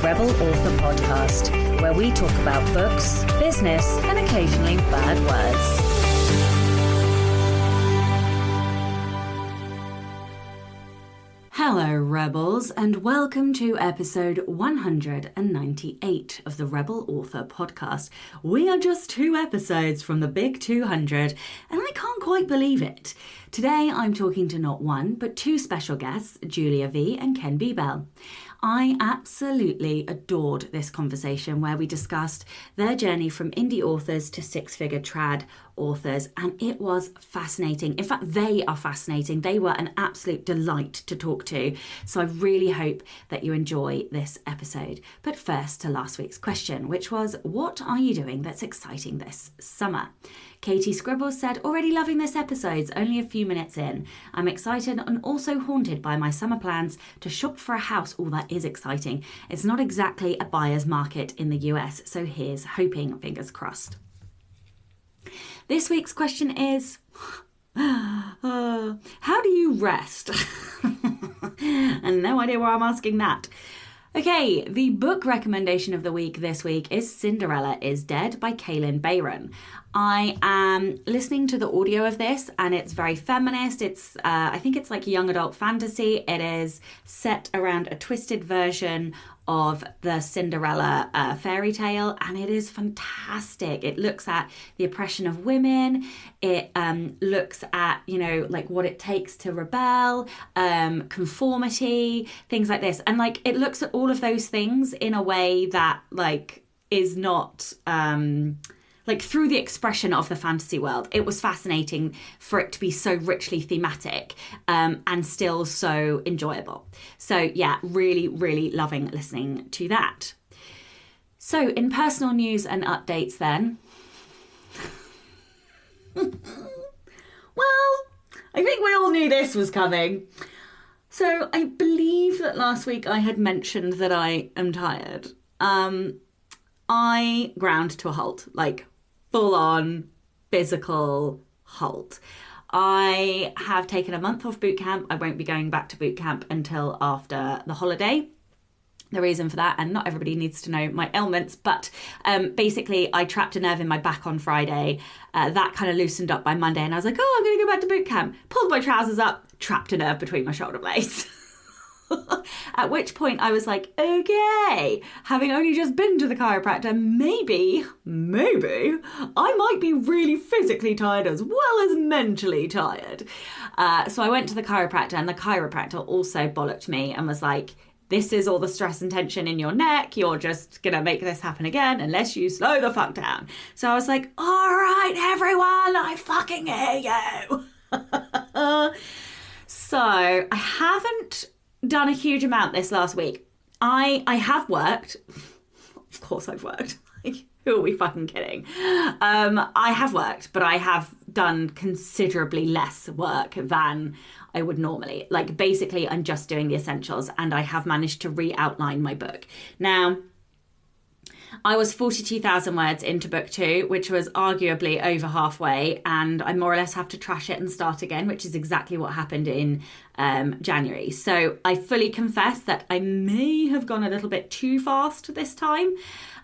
Rebel Author Podcast, where we talk about books, business, and occasionally bad words. Hello, Rebels, and welcome to episode 198 of the Rebel Author Podcast. We are just 2 episodes from the big 200, and I can't quite believe it. Today, I'm talking to not one, but 2 special guests, Julia V and Ken Bebelle. I absolutely adored this conversation where we discussed their journey from indie authors to 6-figure trad authors, and it was fascinating. In fact, they are fascinating. They were an absolute delight to talk to. So I really hope that you enjoy this episode. But first to last week's question, which was, what are you doing that's exciting this summer? Katie Scribbles said, already loving this episode, only a few minutes in. I'm excited and also haunted by my summer plans to shop for a house. Oh, that is exciting. It's not exactly a buyer's market in the US, so here's hoping, fingers crossed. This week's question is, how do you rest? And no idea why I'm asking that. Okay, the book recommendation of the week this week is Cinderella is Dead by Kalynn Bayron. I am listening to the audio of this and it's very feminist. It's, I think it's like young adult fantasy. It is set around a twisted version of the Cinderella fairy tale, and it is fantastic. It looks at the oppression of women. It looks at, you know, like what it takes to rebel, conformity, things like this. And like, it looks at all of those things in a way that like is not like through the expression of the fantasy world. It was fascinating for it to be so richly thematic and still so enjoyable. So yeah, really, really loving listening to that. So in personal news and updates then, well, I think we all knew this was coming. So I believe that last week I had mentioned that I am tired. I ground to a halt, like full-on physical halt. I have taken a month off boot camp. I won't be going back to boot camp until after the holiday. The reason for that, and not everybody needs to know my ailments, but basically I trapped a nerve in my back on Friday. That kind of loosened up by Monday, and I was like, oh, I'm going to go back to boot camp. Pulled my trousers up, trapped a nerve between my shoulder blades. At which point I was like, okay, having only just been to the chiropractor, maybe I might be really physically tired as well as mentally tired. So I went to the chiropractor, and the chiropractor also bollocked me and was like, this is all the stress and tension in your neck. You're just going to make this happen again unless you slow the fuck down. So I was like, all right, everyone, I fucking hear you. So I haven't done a huge amount this last week. I have worked. Of course I've worked. Like, who are we fucking kidding? I have worked, but I have done considerably less work than I would normally. Like, basically, I'm just doing the essentials, and I have managed to re-outline my book. Now, I was 42,000 words into book 2, which was arguably over halfway, and I more or less have to trash it and start again, which is exactly what happened in January. So I fully confess that I may have gone a little bit too fast this time,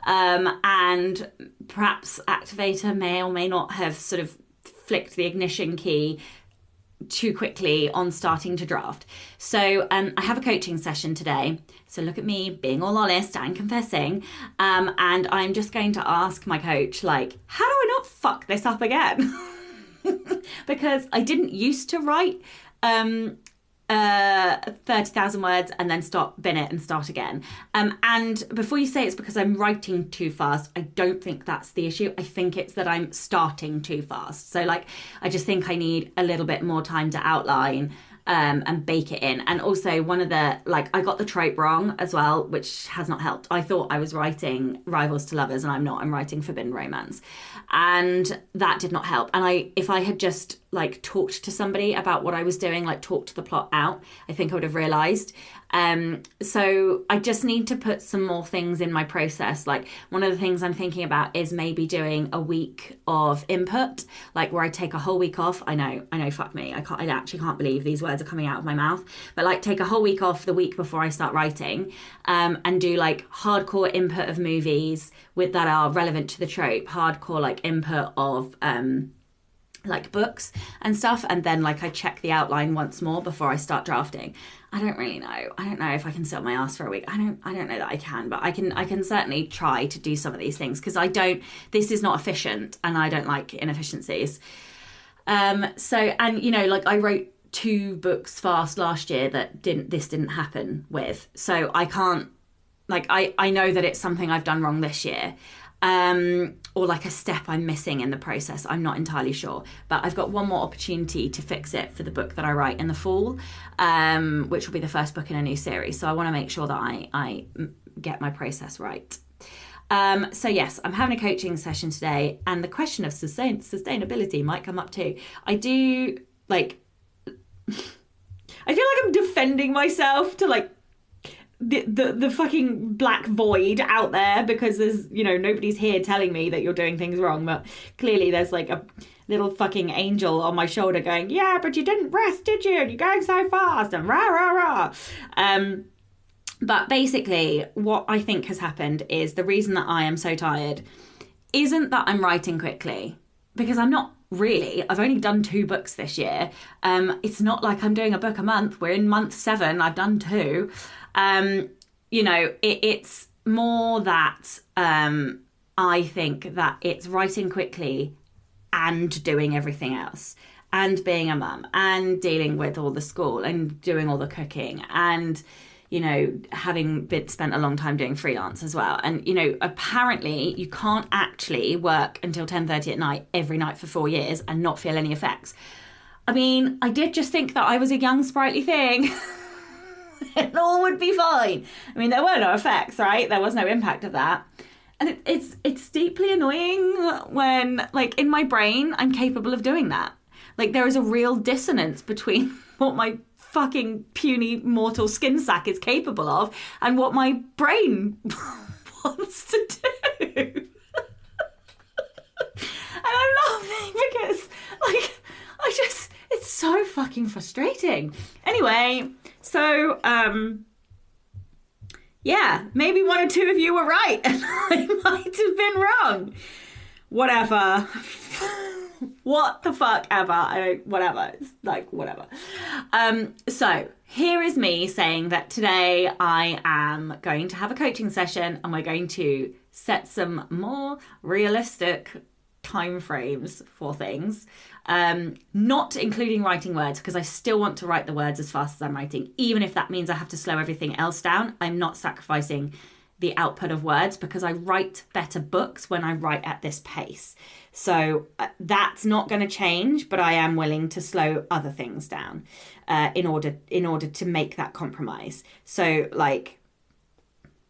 and perhaps Activator may or may not have sort of flicked the ignition key too quickly on starting to draft. So I have a coaching session today. So look at me being all honest and confessing. And I'm just going to ask my coach, like, how do I not fuck this up again? Because I didn't used to write 30,000 words and then stop, bin it and start again. And before you say it's because I'm writing too fast, I don't think that's the issue. I think it's that I'm starting too fast. So like, I just think I need a little bit more time to outline and bake it in. And also one of the, like, I got the trope wrong as well, which has not helped. I thought I was writing rivals to lovers, and I'm not. I'm writing forbidden romance. And that did not help. And if I had just like talked to somebody about what I was doing, like talked the plot out, I think I would have realised. So I just need to put some more things in my process. Like one of the things I'm thinking about is maybe doing a week of input, like where I take a whole week off. I know, fuck me. I actually can't believe these words are coming out of my mouth. But like take a whole week off the week before I start writing, and do like hardcore input of movies that are relevant to the trope, hardcore like input of like books and stuff, and then like I check the outline once more before I start drafting. I don't really know. I don't know if I can sit on my ass for a week. I don't know that I can, but I can certainly try to do some of these things, because this is not efficient and I don't like inefficiencies. So, and you know, like I wrote 2 books fast last year that didn't happen with. So I can't, like, I know that it's something I've done wrong this year. Or like a step I'm missing in the process. I'm not entirely sure, but I've got one more opportunity to fix it for the book that I write in the fall, which will be the first book in a new series. So I want to make sure that I get my process right. So yes, I'm having a coaching session today, and the question of sustainability might come up too. I do like, I feel like I'm defending myself to like the fucking black void out there, because there's, you know, nobody's here telling me that you're doing things wrong, but clearly there's like a little fucking angel on my shoulder going, yeah, but you didn't rest, did you? And you're going so fast and rah, rah, rah. But basically what I think has happened is the reason that I am so tired isn't that I'm writing quickly, because I'm not really. I've only done 2 books this year. It's not like I'm doing a book a month. We're in month 7. I've done 2. You know, it's more that I think that it's writing quickly and doing everything else, and being a mum, and dealing with all the school, and doing all the cooking, and, you know, having spent a long time doing freelance as well. And, you know, apparently you can't actually work until 10:30 at night every night for 4 years and not feel any effects. I mean, I did just think that I was a young, sprightly thing. It all would be fine. I mean, there were no effects, right? There was no impact of that. And it's deeply annoying when, like, in my brain, I'm capable of doing that. Like, there is a real dissonance between what my fucking puny mortal skin sack is capable of and what my brain wants to do. And I'm laughing because, like, it's so fucking frustrating. Anyway, so, yeah, maybe 1 or 2 of you were right and I might have been wrong. Whatever. What the fuck ever. Whatever. It's like, whatever. So here is me saying that today I am going to have a coaching session and we're going to set some more realistic time frames for things, not including writing words, because I still want to write the words as fast as I'm writing, even if that means I have to slow everything else down. I'm not sacrificing the output of words, because I write better books when I write at this pace. So that's not going to change, but I am willing to slow other things down in order to make that compromise. So, like,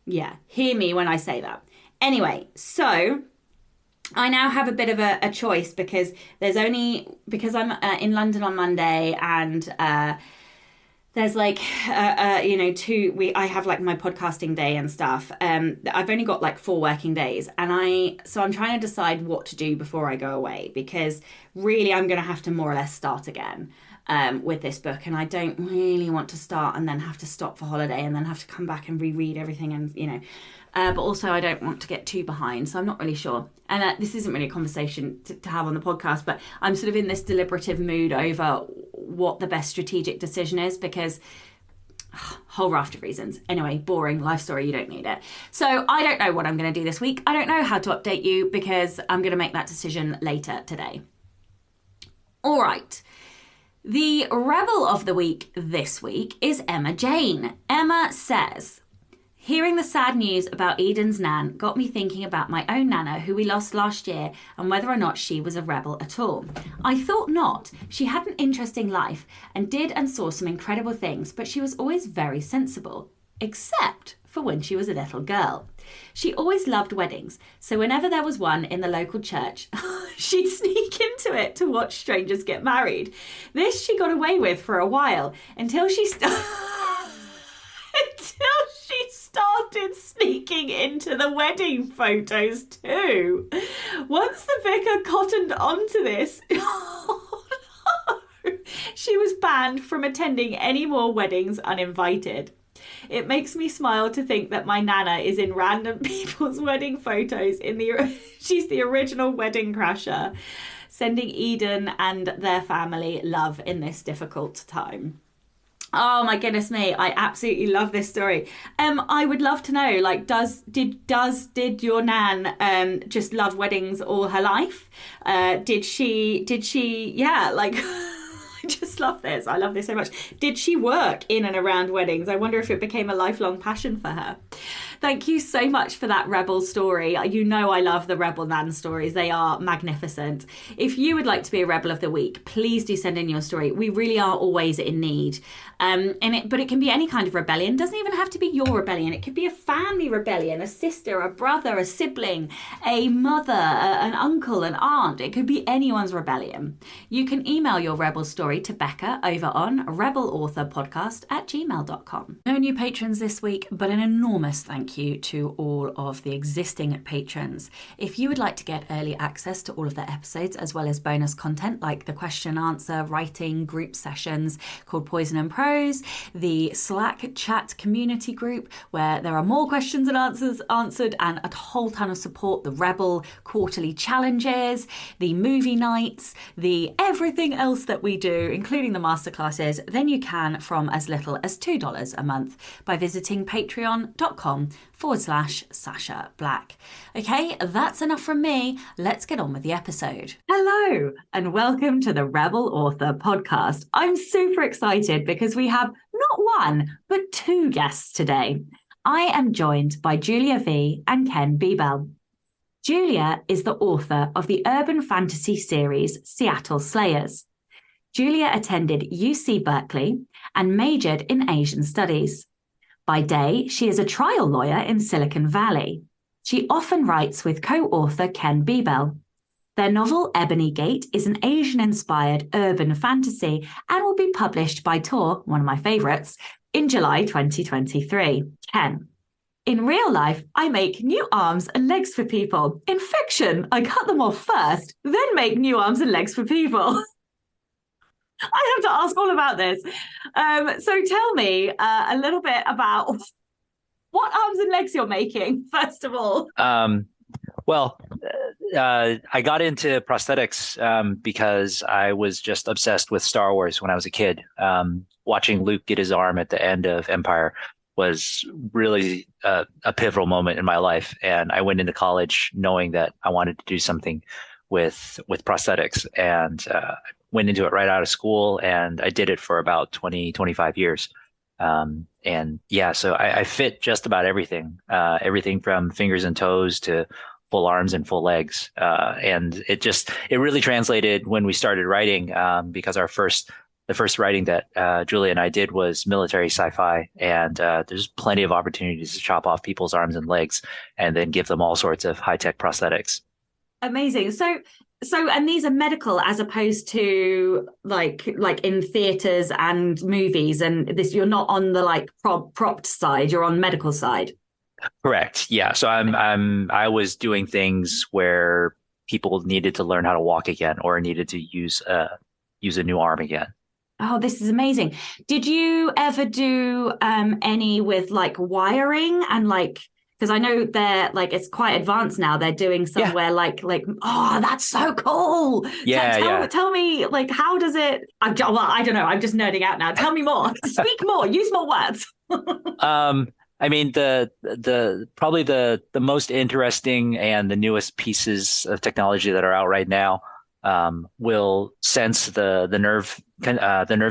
yeah, hear me when I say that. Anyway, so I now have a bit of a choice, because I'm in London on Monday, and there's like I have like my podcasting day and stuff. I've only got like 4 working days, and so I'm trying to decide what to do before I go away, because really I'm going to have to more or less start again with this book, and I don't really want to start and then have to stop for holiday and then have to come back and reread everything, and you know. But also I don't want to get too behind, so I'm not really sure. And this isn't really a conversation to have on the podcast, but I'm sort of in this deliberative mood over what the best strategic decision is, because whole raft of reasons. Anyway, boring life story, you don't need it. So I don't know what I'm going to do this week. I don't know how to update you, because I'm going to make that decision later today. All right. The Rebel of the Week this week is Emma Jane. Emma says, hearing the sad news about Eden's nan got me thinking about my own nana, who we lost last year, and whether or not she was a rebel at all. I thought not. She had an interesting life and did and saw some incredible things, but she was always very sensible. except for when she was a little girl. She always loved weddings, so whenever there was one in the local church, she'd sneak into it to watch strangers get married. This she got away with for a while until she started sneaking into the wedding photos too. Once the vicar cottoned onto this, she was banned from attending any more weddings uninvited. It makes me smile to think that my nana is in random people's wedding photos. She's the original wedding crasher, sending Eden and their family love in this difficult time. Oh my goodness me, I absolutely love this story. I would love to know, like, did your nan just love weddings all her life? Did she I just love this. I love this so much. Did she work in and around weddings? I wonder if it became a lifelong passion for her. Thank you so much for that Rebel story. You know I love the Rebel Nan stories. They are magnificent. If you would like to be a Rebel of the Week, please do send in your story. We really are always in need. But it can be any kind of rebellion. It doesn't even have to be your rebellion. It could be a family rebellion, a sister, a brother, a sibling, a mother, an uncle, an aunt. It could be anyone's rebellion. You can email your Rebel story to Becca over on rebelauthorpodcast@gmail.com. No new patrons this week, but an enormous thank you to all of the existing patrons. If you would like to get early access to all of the episodes, as well as bonus content like the question answer, writing, group sessions called Poison and Prose, the Slack chat community group where there are more questions and answers answered and a whole ton of support, the Rebel quarterly challenges, the movie nights, the everything else that we do, including the masterclasses, then you can from as little as $2 a month by visiting patreon.com/Sasha Black. Okay, that's enough from me. Let's get on with the episode. Hello, and welcome to the Rebel Author Podcast. I'm super excited because we have not one, but two guests today. I am joined by Julia V and Ken Bebelle. Julia is the author of the urban fantasy series Seattle Slayers. Julia attended UC Berkeley and majored in Asian Studies. By day, she is a trial lawyer in Silicon Valley. She often writes with co-author Ken Bebelle. Their novel Ebony Gate is an Asian-inspired urban fantasy and will be published by Tor, one of my favourites, in July 2023. Ken: in real life, I make new arms and legs for people. In fiction, I cut them off first, then make new arms and legs for people. I have to ask all about this. So tell me a little bit about what arms and legs you're making, first of all. I got into prosthetics because I was just obsessed with Star Wars when I was a kid. Watching Luke get his arm at the end of Empire was really a pivotal moment in my life. And I went into college knowing that I wanted to do something with prosthetics, and went into it right out of school, and I did it for about 25 years. So I fit just about everything from fingers and toes to full arms and full legs. And it really translated when we started writing, because the first writing that Julia and I did was military sci-fi, and there's plenty of opportunities to chop off people's arms and legs and then give them all sorts of high-tech prosthetics. Amazing. So, and these are medical as opposed to like in theaters and movies, and this, you're not on the like propped side, you're on medical side. Correct. Yeah. So I was doing things where people needed to learn how to walk again, or needed to use a new arm again. Oh, this is amazing. Did you ever do any with like wiring and like, because I know they're like, it's quite advanced now. They're doing somewhere like, oh, that's so cool. Yeah. Tell me, like, how does it? I don't know. I'm just nerding out now. Tell me more. Speak more. Use more words. I mean, probably the most interesting and the newest pieces of technology that are out right now will sense the nerve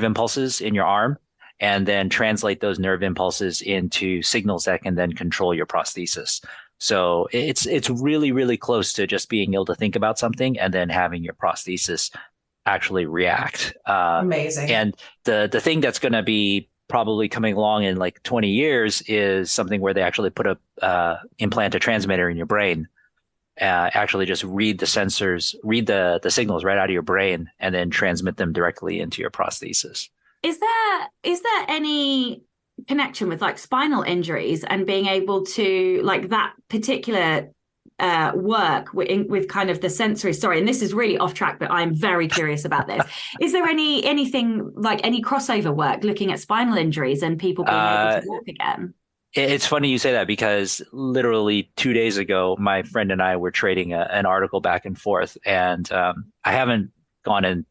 impulses in your arm, and then translate those nerve impulses into signals that can then control your prosthesis. So it's really, really close to just being able to think about something and then having your prosthesis actually react. Amazing. And the thing that's going to be probably coming along in like 20 years is something where they actually put implant a transmitter in your brain, actually just read the sensors, read the signals right out of your brain, and then transmit them directly into your prosthesis. Is there any connection with like spinal injuries and being able to like that particular work with kind of the sensory? Sorry, and this is really off track, but I'm very curious about this. Is there anything like any crossover work looking at spinal injuries and people being able to walk again? It's funny you say that because literally 2 days ago, my friend and I were trading an article back and forth, and I haven't gone and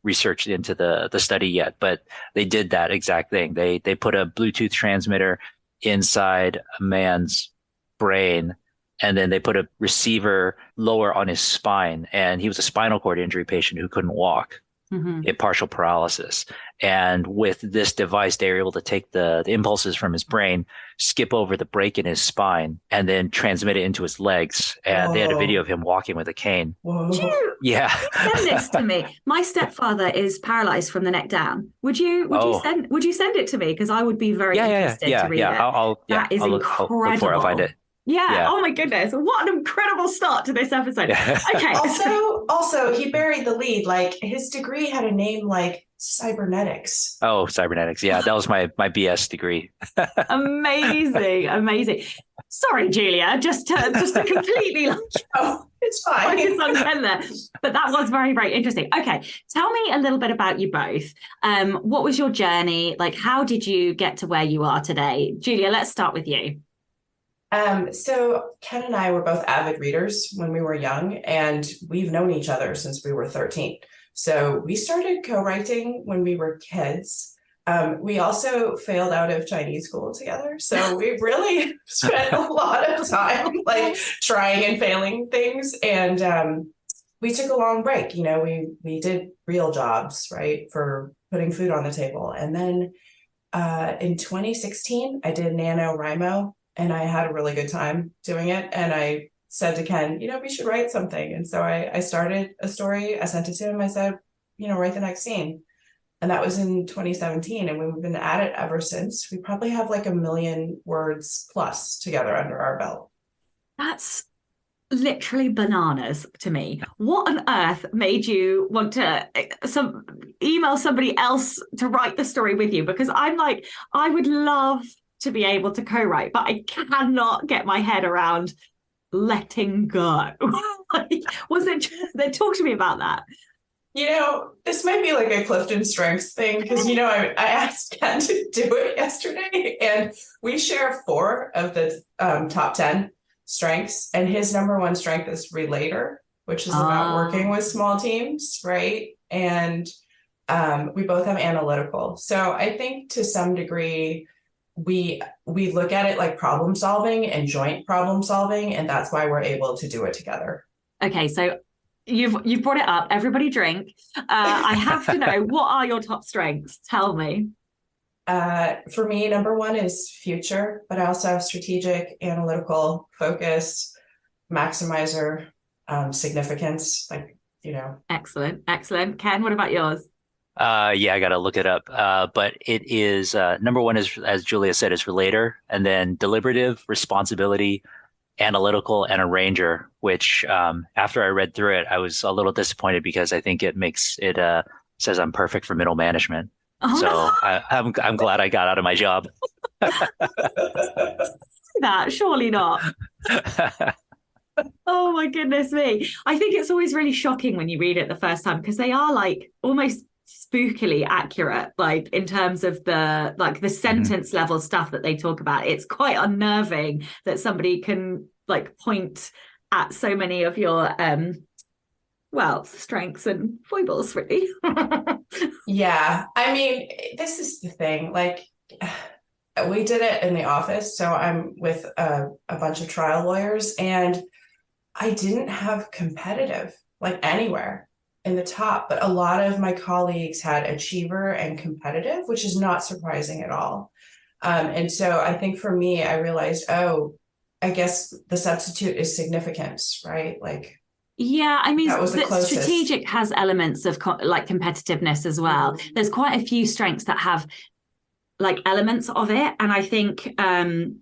researched into the study yet, but they did that exact thing. They put a Bluetooth transmitter inside a man's brain, and then they put a receiver lower on his spine, and he was a spinal cord injury patient who couldn't walk. A partial paralysis. And with this device, they were able to take the impulses from his brain, skip over the break in his spine, and then transmit it into his legs. And they had a video of him walking with a cane. Yeah. Send this to me. My stepfather is paralyzed from the neck down. Would you send it to me? Because I would be very interested to read it. I'll look for it. I'll find it. Yeah. Oh my goodness. What an incredible start to this episode. Okay. Also, he buried the lead. Like his degree had a name like cybernetics. Oh, cybernetics. Yeah, that was my BS degree. Amazing. Sorry, Julia, just to completely it's fine. There. But that was very, very interesting. Okay. Tell me a little bit about you both. What was your journey? Like, how did you get to where you are today? Julia, let's start with you. So Ken and I were both avid readers when we were young, and we've known each other since we were 13. So we started co-writing when we were kids. We also failed out of Chinese school together. So we really spent a lot of time like trying and failing things. And we took a long break. You know, we did real jobs, right, for putting food on the table. And then in 2016, I did NaNoWriMo. And I had a really good time doing it. And I said to Ken, we should write something. And so I started a story. I sent it to him. I said, write the next scene. And that was in 2017. And we've been at it ever since. We probably have like 1 million words plus together under our belt. That's literally bananas to me. What on earth made you want to email somebody else to write the story with you? Because I'm like, I would love to be able to co-write, but I cannot get my head around letting go. Was it they talk to me about that? This might be like a Clifton Strengths thing because I asked Ken to do it yesterday, and we share 4 of the top 10 strengths, and his number 1 strength is relator, which is about working with small teams, right? And we both have analytical. So I think to some degree we look at it like problem solving and joint problem solving, and that's why we're able to do it together. Okay, so you've brought it up. Everybody drink. I have to know, what are your top strengths? Tell me. For me, number 1 is future, but I also have strategic, analytical, focus, maximizer, significance. Excellent. Ken, what about yours? I got to look it up. But it is number 1 is, as Julia said, is relator, and then deliberative, responsibility, analytical, and arranger, which after I read through it, I was a little disappointed because I think it says I'm perfect for middle management. Oh, so no. I'm glad I got out of my job. That surely not. Oh my goodness me. I think it's always really shocking when you read it the first time because they are like almost spookily accurate, like in terms of the sentence level stuff that they talk about. It's quite unnerving that somebody can like point at so many of your strengths and foibles, really. Yeah, I mean, this is the thing, like we did it in the office, so I'm with a bunch of trial lawyers, and I didn't have competitive like anywhere in the top, but a lot of my colleagues had achiever and competitive, which is not surprising at all. And so I think for me, I realized, I guess the substitute is significance, right? Like, yeah, I mean, the strategic has elements of like competitiveness as well. Mm-hmm. There's quite a few strengths that have like elements of it. And I think, and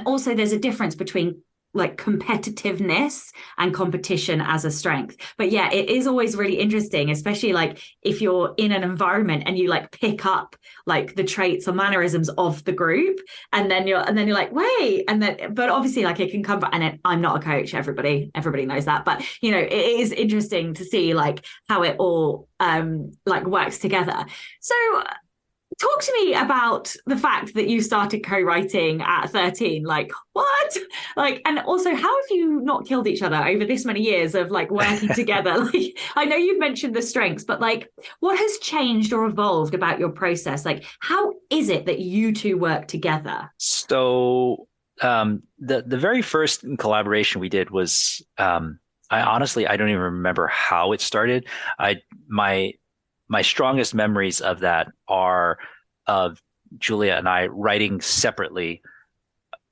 also there's a difference between like competitiveness and competition as a strength. But yeah, it is always really interesting, especially like if you're in an environment and you like pick up like the traits or mannerisms of the group, and then you're like, wait, and then but obviously like it can come back. And I'm not a coach, everybody knows that, but you know, it is interesting to see like how it all like works together. So talk to me about the fact that you started co-writing at 13. Like, what? Like, and also, how have you not killed each other over this many years of like working together? Like, I know you've mentioned the strengths, but like, what has changed or evolved about your process? Like, how is it that you two work together? So, the very first collaboration we did was, I don't even remember how it started. My strongest memories of that are of Julia and I writing separately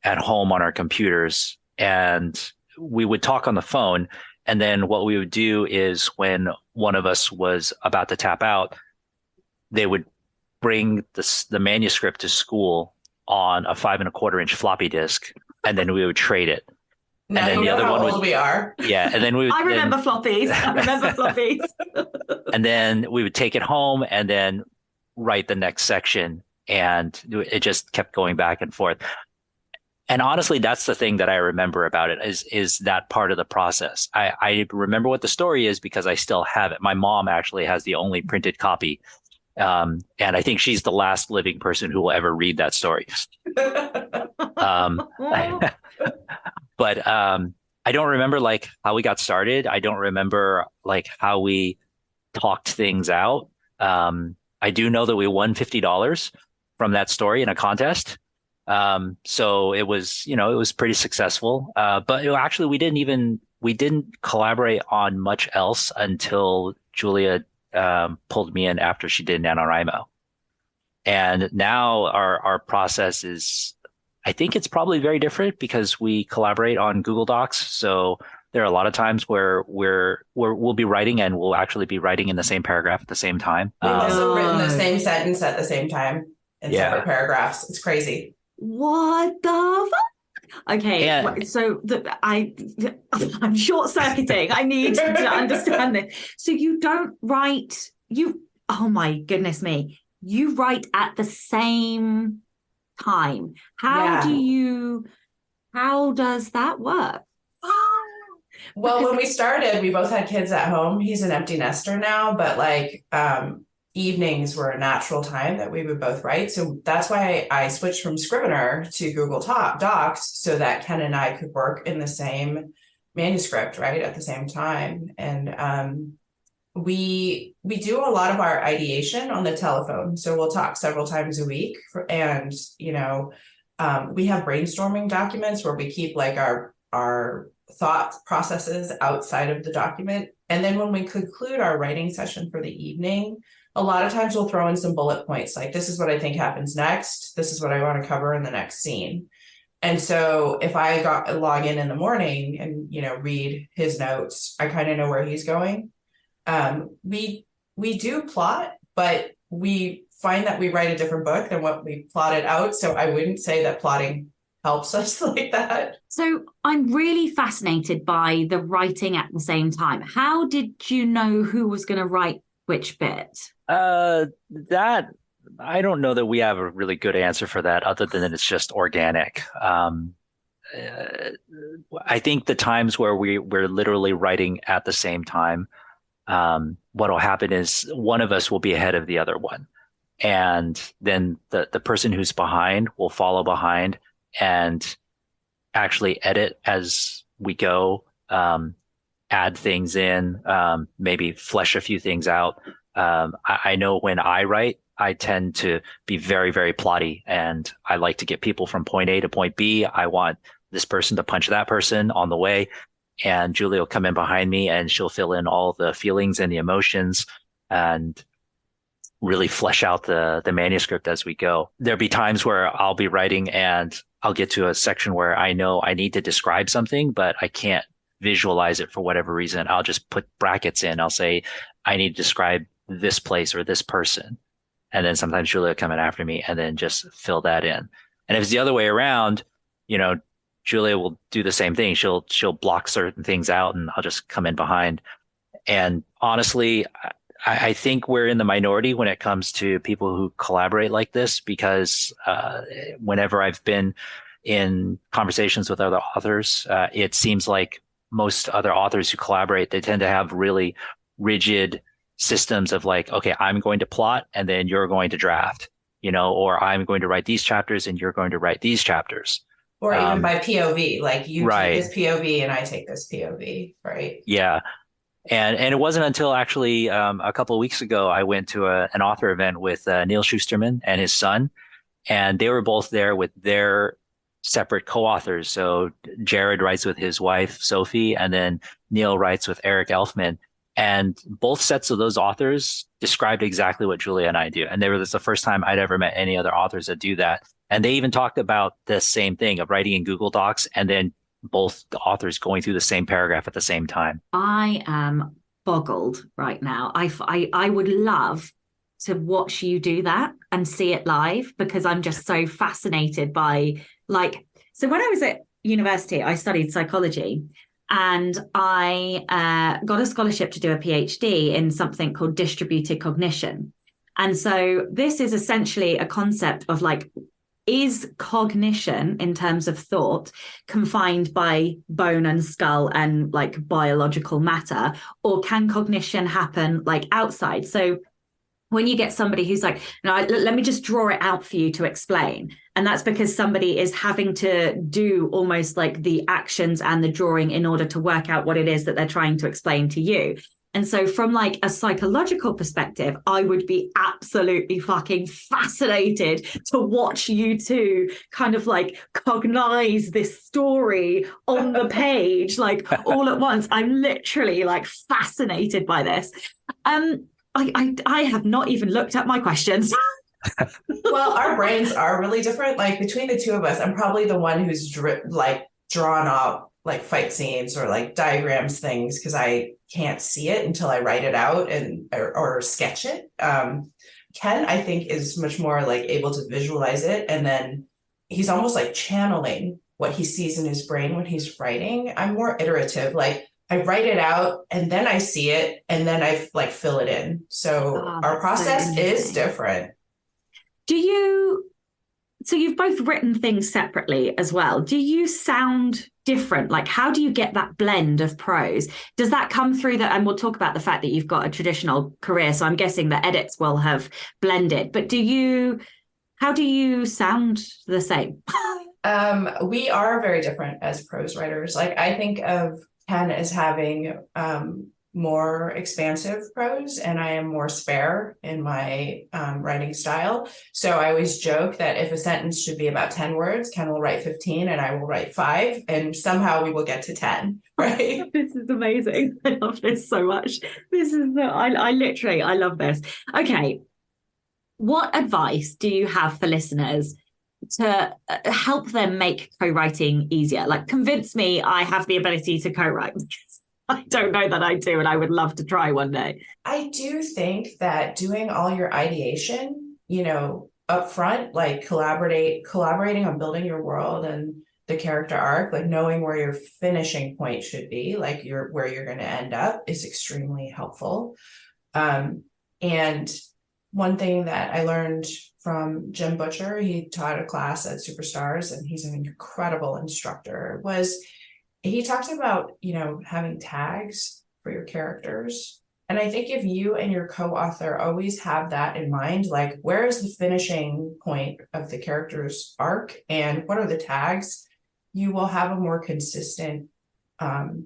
at home on our computers, and we would talk on the phone. And then what we would do is when one of us was about to tap out, they would bring the manuscript to school on a 5 1/4 inch floppy disk, and then we would trade it. Now and then you the know other how one old would, we are. yeah, and then we would, I remember floppies. and then we would take it home and then write the next section, and it just kept going back and forth. And honestly, that's the thing that I remember about it is that part of the process. I remember what the story is because I still have it. My mom actually has the only printed copy. And I think she's the last living person who will ever read that story. Um, but I don't remember like how we got started. I don't remember like how we talked things out. I do know that we won $50 from that story in a contest. So it was, it was pretty successful. But actually we didn't collaborate on much else until Julia pulled me in after she did NaNoWriMo. And now our process is, I think it's probably very different because we collaborate on Google Docs. So there are a lot of times where we'll be writing and we'll actually be writing in the same paragraph at the same time. We've also written the same sentence at the same time in separate paragraphs. It's crazy. What the fuck? Okay, And, so I'm short circuiting. I need to understand this. So you don't write, oh my goodness me, you write at the same time. How does that work? Well, when we started, we both had kids at home. He's an empty nester now, but like evenings were a natural time that we would both write. So that's why I switched from Scrivener to Google Docs so that Ken and I could work in the same manuscript, right, at the same time. And we do a lot of our ideation on the telephone. So we'll talk several times a week, and we have brainstorming documents where we keep like our thought processes outside of the document. And then when we conclude our writing session for the evening, a lot of times we'll throw in some bullet points like, this is what I think happens next. This is what I want to cover in the next scene. And so if I log in the morning and, read his notes, I kind of know where he's going. We do plot, but we find that we write a different book than what we plotted out. So I wouldn't say that plotting helps us like that. So I'm really fascinated by the writing at the same time. How did you know who was going to write which bit? That I don't know that we have a really good answer for that, other than it's just organic. I think the times where we're literally writing at the same time, what will happen is one of us will be ahead of the other one, and then the person who's behind will follow behind and actually edit as we go, add things in, maybe flesh a few things out. I know when I write, I tend to be very, very plotty, and I like to get people from point A to point B. I want this person to punch that person on the way, and Julia will come in behind me and she'll fill in all the feelings and the emotions and really flesh out the manuscript as we go. There'll be times where I'll be writing and I'll get to a section where I know I need to describe something, but I can't visualize it for whatever reason. I'll just put brackets in. I'll say, I need to describe this place or this person. and then sometimes Julia come in after me and then just fill that in. And if it's the other way around, you know, Julia will do the same thing. She'll block certain things out and I'll just come in behind. And honestly, I think we're in the minority when it comes to people who collaborate like this, because whenever I've been in conversations with other authors, it seems like most other authors who collaborate, they tend to have really rigid systems of like, okay, I'm going to plot and then you're going to draft, you know, or I'm going to write these chapters and you're going to write these chapters. Or even by POV, like you right. take this POV and I take this POV, right? Yeah. And it wasn't until actually a couple of weeks ago, I went to an author event with Neil Schusterman and his son, and they were both there with their separate co-authors. So Jared writes with his wife, Sophie, and then Neil writes with Eric Elfman. And both sets of those authors described exactly what Julia and I do. And this was the first time I'd ever met any other authors that do that. And they even talked about the same thing of writing in Google Docs and then both the authors going through the same paragraph at the same time. I am boggled right now. I would love to watch you do that and see it live, because I'm just so fascinated by, like, so when I was at university, I studied psychology, and I got a scholarship to do a PhD in something called distributed cognition. And so this is essentially a concept of like, is cognition in terms of thought confined by bone and skull and like biological matter, or can cognition happen like outside? So when you get somebody who's like, no, let me just draw it out for you to explain. And that's because somebody is having to do almost like the actions and the drawing in order to work out what it is that they're trying to explain to you. And so from like a psychological perspective, I would be absolutely fucking fascinated to watch you two kind of like cognize this story on the page, like all at once. I'm literally like fascinated by this. I have not even looked at my questions. Well, our brains are really different. Like between the two of us, I'm probably the one who's drawn up like fight scenes or like diagrams things, because I can't see it until I write it out or sketch it. Ken, I think, is much more like able to visualize it, and then he's almost like channeling what he sees in his brain when he's writing. I'm more iterative. Like I write it out and then I see it and then I like fill it in. So our process is different. So you've both written things separately as well. Do you sound different? Like, how do you get that blend of prose? Does that come through that? And we'll talk about the fact that you've got a traditional career, so I'm guessing the edits will have blended. But how do you sound the same? We are very different as prose writers. Like I think of Ken as having more expansive prose, and I am more spare in my writing style. So I always joke that if a sentence should be about 10 words, Ken will write 15 and I will write 5, and somehow we will get to 10, right? This is amazing. I love this so much. I love this. Okay. What advice do you have for listeners to help them make co-writing easier? Like, convince me I have the ability to co-write. I don't know that I do, and I would love to try one day. I do think that doing all your ideation, up front, like collaborating on building your world and the character arc, like knowing where your finishing point should be, like where you're going to end up, is extremely helpful. And one thing that I learned from Jim Butcher, he taught a class at Superstars, and he's an incredible instructor, was he talked about, having tags for your characters. And I think if you and your co-author always have that in mind, like where is the finishing point of the character's arc and what are the tags, you will have a more consistent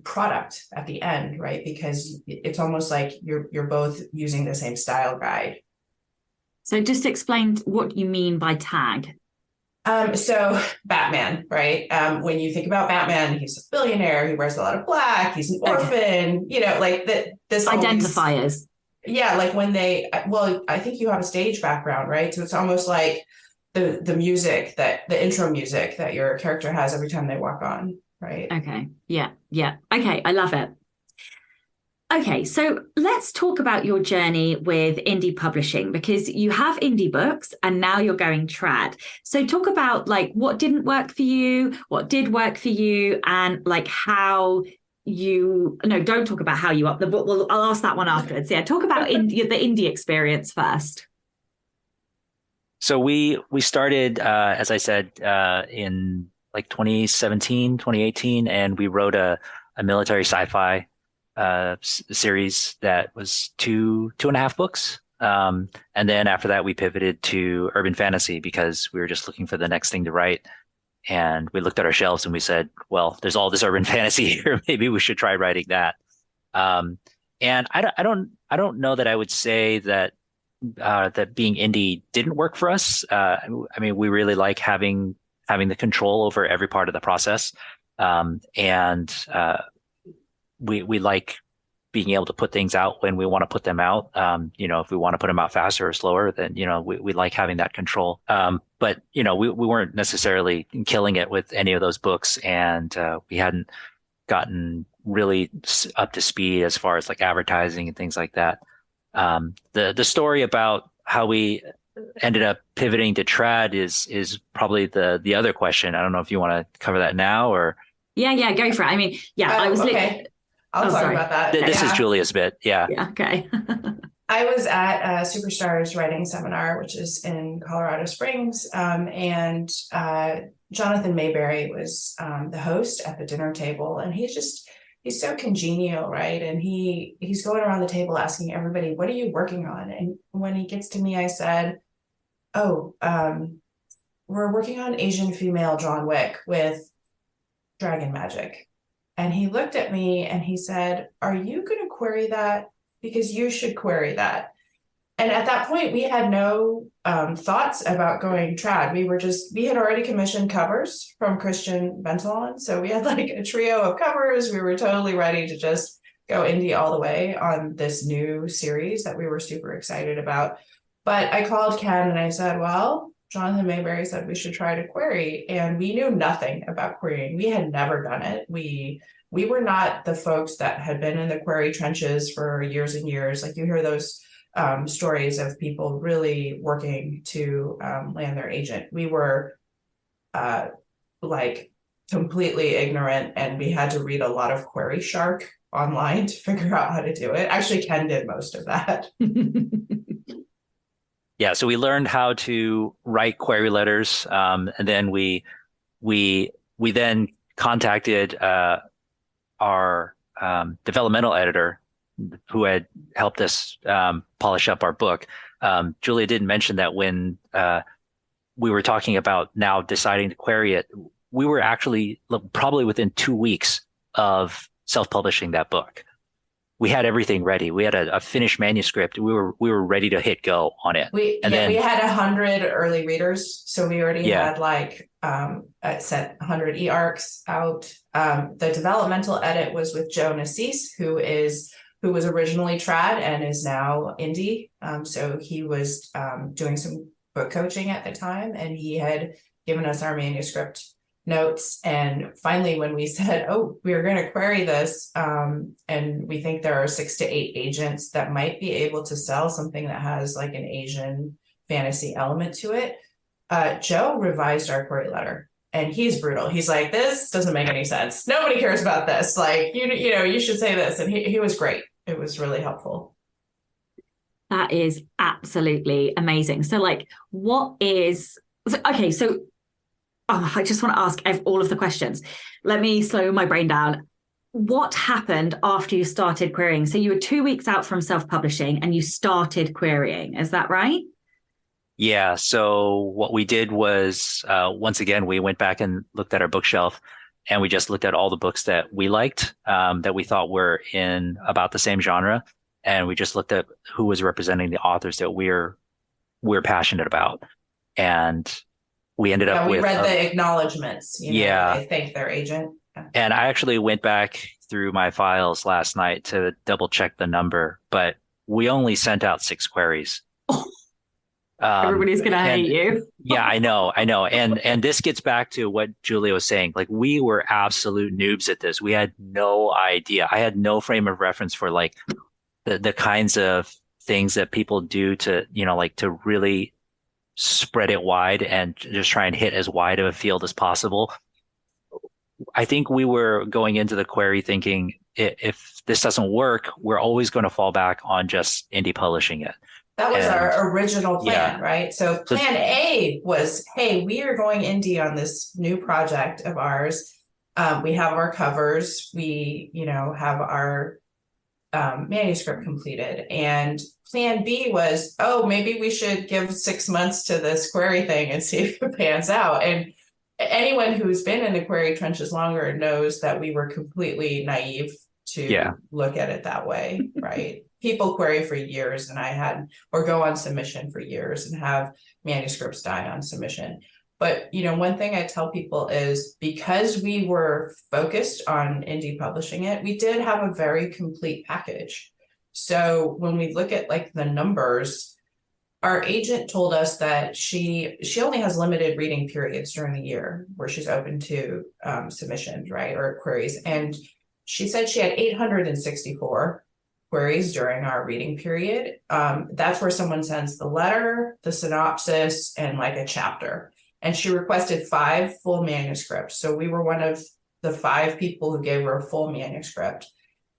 product at the end, right? Because it's almost like you're both using the same style guide. So just explain what you mean by tag. So Batman, right? When you think about Batman, he's a billionaire. He wears a lot of black. He's an orphan. Okay. Like that. This identifiers. Yeah, like when I think you have a stage background, right? So it's almost like the music the intro music that your character has every time they walk on, right? Okay. Yeah. Okay, I love it. Okay, so let's talk about your journey with indie publishing because you have indie books and now you're going trad. So talk about like what didn't work for you, what did work for you, and like how you no, don't talk about how you up the book. Well, I'll ask that one afterwards. Yeah, talk about the indie experience first. So we started, as I said, in like 2017, 2018, and we wrote a military sci-fi series that was two and a half books. And then after that, we pivoted to urban fantasy because we were just looking for the next thing to write. And we looked at our shelves and we said, well, there's all this urban fantasy here. Maybe we should try writing that. Um, and I don't know that I would say that that being indie didn't work for us. I mean, we really like having the control over every part of the process, and we like being able to put things out when we want to put them out. If we want to put them out faster or slower, then we like having that control. But we weren't necessarily killing it with any of those books, and we hadn't gotten really up to speed as far as like advertising and things like that. The story about how we ended up pivoting to trad is probably the other question. I don't know if you want to cover that now or. Yeah, go for it. I mean, yeah, I was okay. I'll talk about that. This is Julia's bit. Yeah. Yeah. Okay. I was at Superstars Writing Seminar, which is in Colorado Springs, and Jonathan Mayberry was the host at the dinner table, and he's so congenial, right? And he's going around the table asking everybody, "What are you working on?" And when he gets to me, I said, "Oh, we're working on Asian female John Wick with dragon magic." And he looked at me and he said, "Are you going to query that? Because you should query that." And at that point, we had no thoughts about going trad. We had already commissioned covers from Christian Bentalon. So we had like a trio of covers. We were totally ready to just go indie all the way on this new series that we were super excited about. But I called Ken and I said, well, Jonathan Mayberry said we should try to query. And we knew nothing about querying. We had never done it. We were not the folks that had been in the query trenches for years and years. Like you hear those stories of people really working to land their agent. We were like completely ignorant, and we had to read a lot of Query Shark online to figure out how to do it. Actually, Ken did most of that. Yeah, so we learned how to write query letters, and then we then contacted our developmental editor, who had helped us polish up our book. Julia didn't mention that when we were talking about now deciding to query it, we were actually probably within 2 weeks of self-publishing that book. We had everything ready. We had a finished manuscript. We were ready to hit go on it. We had 100 early readers, so we already had like sent 100 e-arcs out. The developmental edit was with Joe Nassis, who was originally trad and is now indie. So he was doing some book coaching at the time, and he had given us our manuscript notes. And finally, when we said, oh, we're going to query this, and we think there are 6 to 8 agents that might be able to sell something that has like an Asian fantasy element to it, Joe revised our query letter. And he's brutal. He's like, this doesn't make any sense. Nobody cares about this. Like, you should say this. And he was great. It was really helpful. That is absolutely amazing. So like, I just want to ask all of the questions. Let me slow my brain down. What happened after you started querying? So you were 2 weeks out from self-publishing and you started querying. Is that right? Yeah. So what we did was, once again, we went back and looked at our bookshelf, and we just looked at all the books that we liked, that we thought were in about the same genre. And we just looked at who was representing the authors that we're passionate about. And we ended up with. We read the acknowledgments, they thank their agent. And I actually went back through my files last night to double check the number, but we only sent out 6 queries. Everybody's going to hate you. Yeah, I know. And this gets back to what Julia was saying. Like we were absolute noobs at this. We had no idea. I had no frame of reference for like the kinds of things that people do to, like to really spread it wide and just try and hit as wide of a field as possible. I think we were going into the query thinking if this doesn't work, we're always going to fall back on just indie publishing it. That was our original plan, yeah. right? So plan A was, hey, we are going indie on this new project of ours. We have our covers. We, have our manuscript completed. And plan B was, oh, maybe we should give 6 months to this query thing and see if it pans out. And anyone who's been in the query trenches longer knows that we were completely naive to look at it that way, right? People query for years or go on submission for years and have manuscripts die on submission. But, one thing I tell people is because we were focused on indie publishing it, we did have a very complete package. So when we look at like the numbers, our agent told us that she only has limited reading periods during the year where she's open to submissions, right, or queries. And she said she had 864 queries during our reading period. That's where someone sends the letter, the synopsis, and like a chapter. And she requested 5 full manuscripts. So we were one of the 5 people who gave her a full manuscript.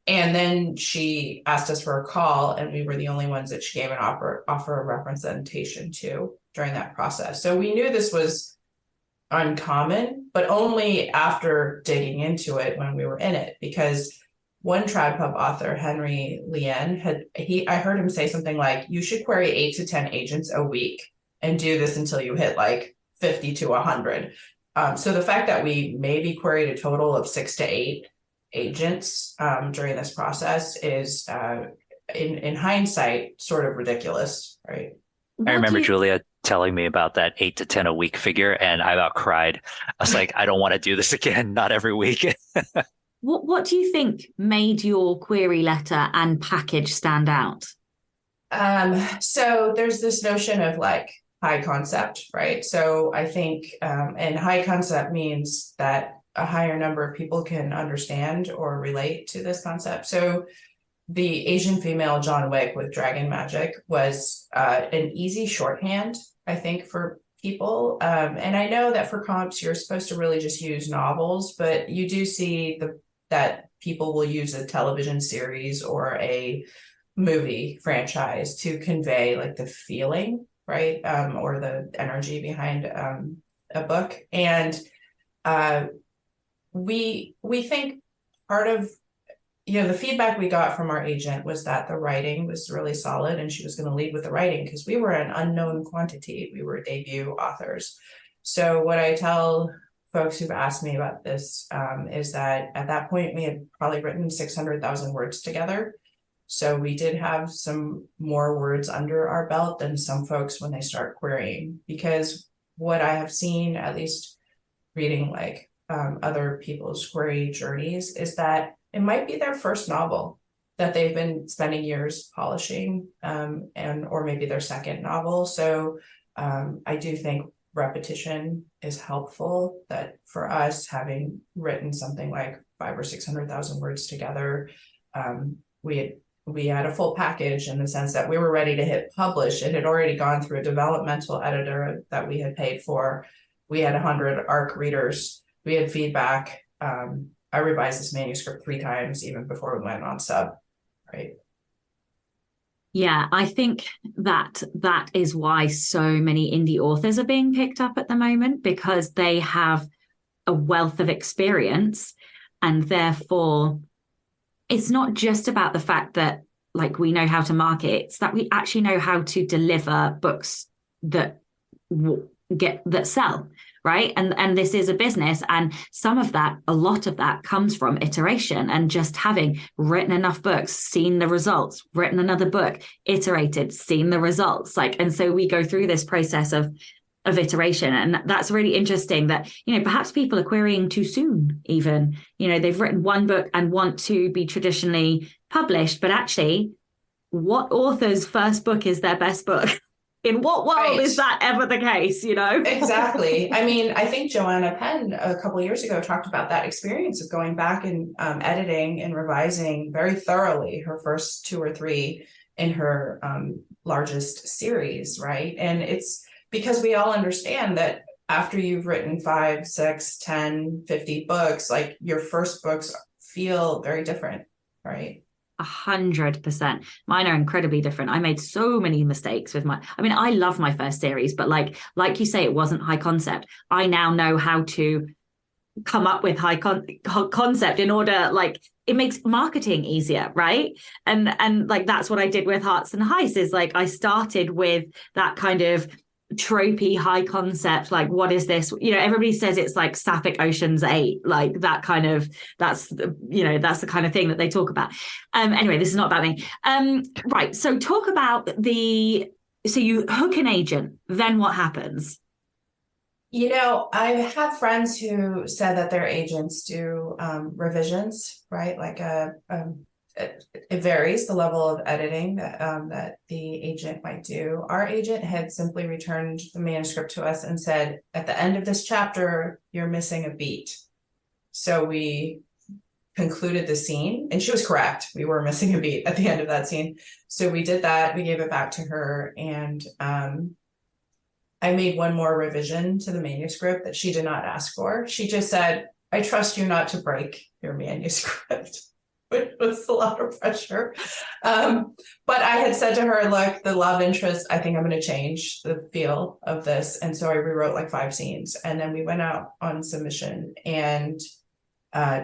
And then she asked us for a call, and we were the only ones that she gave an offer of representation to during that process. So we knew this was uncommon, but only after digging into it when we were in it, because one TradPub author, Henry Lien, I heard him say something like, you should query 8 to 10 agents a week and do this until you hit like 50 to 100. So the fact that we maybe queried a total of 6 to 8 agents during this process is, in hindsight, sort of ridiculous, right? I remember Julia telling me about that 8 to 10 a week figure, and I about cried. I was like, I don't want to do this again, not every week. What do you think made your query letter and package stand out? So there's this notion of like high concept, right? So I think, and high concept means that a higher number of people can understand or relate to this concept. So the Asian female John Wick with Dragon Magic was an easy shorthand, I think, for people. And I know that for comps, you're supposed to really just use novels, but you do see that people will use a television series or a movie franchise to convey like the feeling, right? Or the energy behind a book. And we think part of, the feedback we got from our agent was that the writing was really solid and she was going to lead with the writing because we were an unknown quantity. We were debut authors. So what I tell folks who've asked me about this is that at that point we had probably written 600,000 words together. So we did have some more words under our belt than some folks when they start querying, because what I have seen, at least reading like other people's query journeys, is that it might be their first novel that they've been spending years polishing, or maybe their second novel. So I do think repetition is helpful. That for us, having written something like 500,000 or 600,000 words together, we had a full package in the sense that we were ready to hit publish. It had already gone through a developmental editor that we had paid for. We had 100 ARC readers. We had feedback. I revised this manuscript 3 times even before we went on sub, right? Yeah, I think that is why so many indie authors are being picked up at the moment, because they have a wealth of experience, and therefore it's not just about the fact that like we know how to market, it's that we actually know how to deliver books that sell, right? And this is a business, and a lot of that comes from iteration and just having written enough books, seen the results, written another book, iterated, seen the results. And so we go through this process of iteration. And that's really interesting that, perhaps people are querying too soon, even, they've written one book and want to be traditionally published, but actually what author's first book is their best book? In what world is that ever the case, Exactly. I mean, I think Joanna Penn a couple of years ago talked about that experience of going back and editing and revising very thoroughly her first 2 or 3 in her largest series, right? And it's because we all understand that after you've written 5, 6, 10, 50 books, like your first books feel very different, right? 100%. Mine are incredibly different. I made so many mistakes with I love my first series, but like you say, it wasn't high concept. I now know how to come up with high concept in order, like, it makes marketing easier, right? And like that's what I did with Hearts and Heists, is like I started with that kind of tropey high concept, like what is this, everybody says it's like Sapphic Ocean's 8, like that kind of, that's the kind of thing that they talk about. Anyway, this is not about me. Right, so talk about so you hook an agent, then what happens? I have friends who said that their agents do revisions, right? Like it varies the level of editing that the agent might do. Our agent had simply returned the manuscript to us and said, at the end of this chapter, you're missing a beat. So we concluded the scene, and she was correct. We were missing a beat at the end of that scene. So we did that. We gave it back to her, and I made one more revision to the manuscript that she did not ask for. She just said, I trust you not to break your manuscript, which was a lot of pressure. But I had said to her, look, the love interest, I think I'm going to change the feel of this. And so I rewrote like 5 scenes, and then we went out on submission, and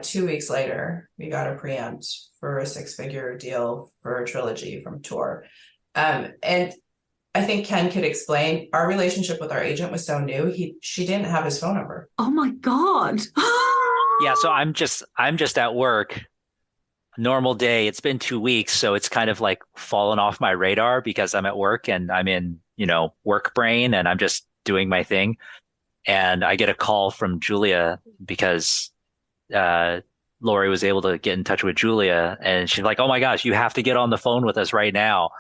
2 weeks later, we got a preempt for a 6-figure deal for a trilogy from Tor. And I think Ken could explain, our relationship with our agent was so new. She didn't have his phone number. Oh my God. Yeah. So I'm just at work, normal day. It's been 2 weeks. So it's kind of like fallen off my radar because I'm at work and I'm in, work brain, and I'm just doing my thing. And I get a call from Julia because Lori was able to get in touch with Julia, and she's like, oh my gosh, you have to get on the phone with us right now.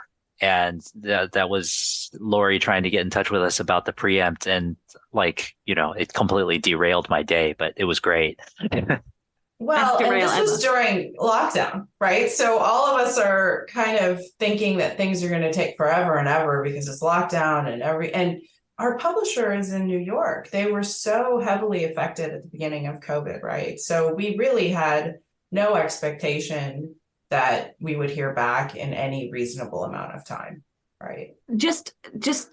And that was Lori trying to get in touch with us about the preempt, and it completely derailed my day, but it was great. Well, and this was during lockdown, right? So all of us are kind of thinking that things are going to take forever and ever because it's lockdown and our publisher is in New York. They were so heavily affected at the beginning of COVID, right? So we really had no expectation that we would hear back in any reasonable amount of time, right? Just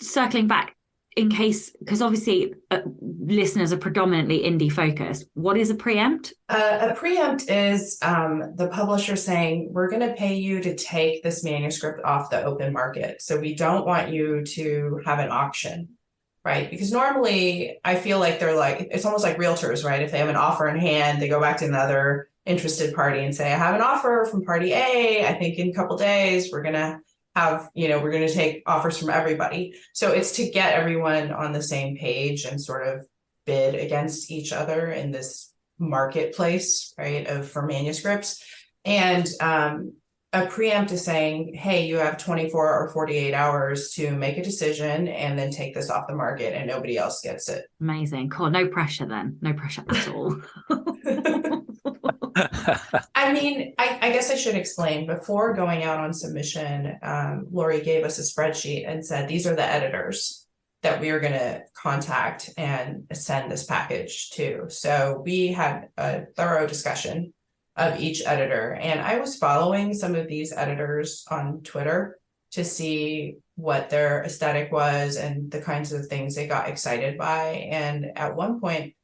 circling back, in case, because obviously listeners are predominantly indie focused, what is a preempt? A preempt is the publisher saying, we're going to pay you to take this manuscript off the open market. So we don't want you to have an auction, right? Because normally I feel like they're like, it's almost like realtors, right? If they have an offer in hand, they go back to another interested party and say, I have an offer from party A. I think in a couple of days, we're going to have, we're going to take offers from everybody. So it's to get everyone on the same page and sort of bid against each other in this marketplace, right, for manuscripts. And a preempt is saying, hey, you have 24 or 48 hours to make a decision and then take this off the market, and nobody else gets it. Amazing. Cool. No pressure then. No pressure at all. I mean, I guess I should explain, before going out on submission, Lori gave us a spreadsheet and said, these are the editors that we are going to contact and send this package to. So we had a thorough discussion of each editor, and I was following some of these editors on Twitter to see what their aesthetic was and the kinds of things they got excited by. And at one point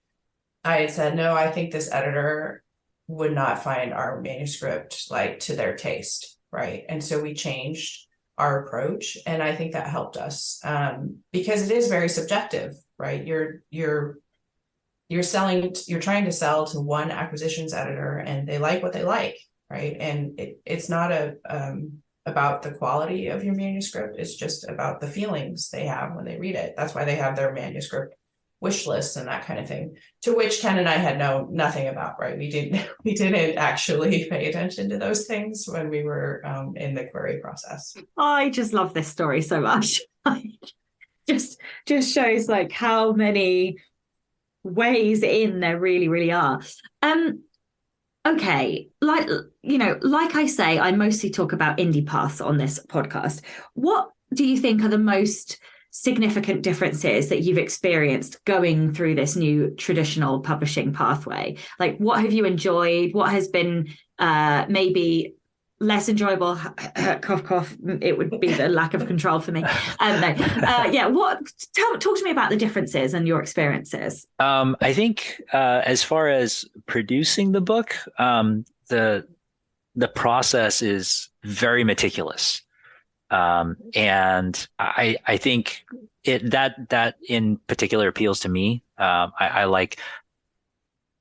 I had said, no, I think this editor would not find our manuscript like to their taste, right? And so we changed our approach, and I think that helped us because it is very subjective, right? You're trying to sell to one acquisitions editor, and they like what they like, right? And it's not about the quality of your manuscript. It's just about the feelings they have when they read it. That's why they have their manuscript wish lists and that kind of thing, to which Ken and I had known nothing about, right? We didn't actually pay attention to those things when we were in the query process. I just love this story so much. just shows like how many ways in there really are. Okay, like I say, I mostly talk about indie paths on this podcast. What do you think are the most significant differences that you've experienced going through this new traditional publishing pathway? Like, what have you enjoyed? What has been maybe less enjoyable? Cough, cough. It would be the lack of control for me. No. Yeah. Talk to me about the differences and your experiences. I think as far as producing the book, the process is very meticulous. And I think that in particular appeals to me. I like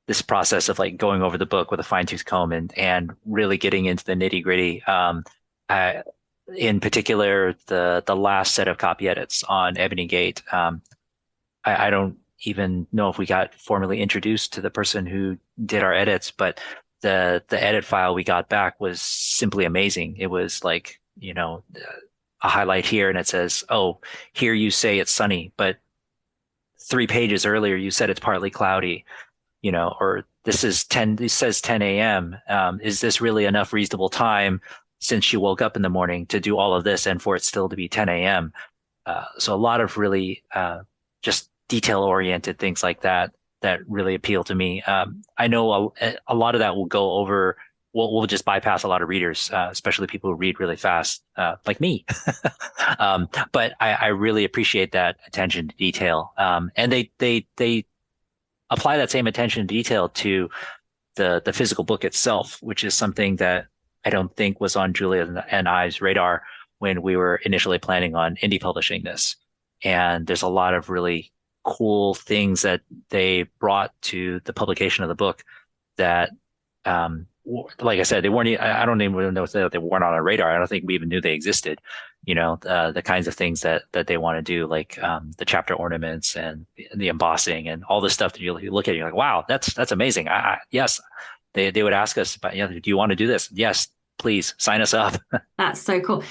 this process of like going over the book with a fine-tooth comb and really getting into the nitty-gritty. In particular, the last set of copy edits on Ebony Gate. I don't even know if we got formally introduced to the person who did our edits, but the edit file we got back was simply amazing. It was like, a highlight here and it says, oh, here you say it's sunny, but 3 pages earlier you said it's partly cloudy, or this says 10 a.m. Is this really enough reasonable time since she woke up in the morning to do all of this and for it still to be 10 a.m.? So a lot of really just detail oriented things like that really appeal to me. I know a lot of that will go over. We'll just bypass a lot of readers, especially people who read really fast, like me. But I really appreciate that attention to detail. And they apply that same attention to detail to the physical book itself, which is something that I don't think was on Julia and I's radar when we were initially planning on indie publishing this. And there's a lot of really cool things that they brought to the publication of the book that, like I said, they weren't. I don't even know if they weren't on our radar. I don't think we even knew they existed. The kinds of things that they want to do, like the chapter ornaments and the embossing and all this stuff that you look at, and you're like, wow, that's amazing. Yes, they would ask us, but do you want to do this? Yes, please sign us up. That's so cool.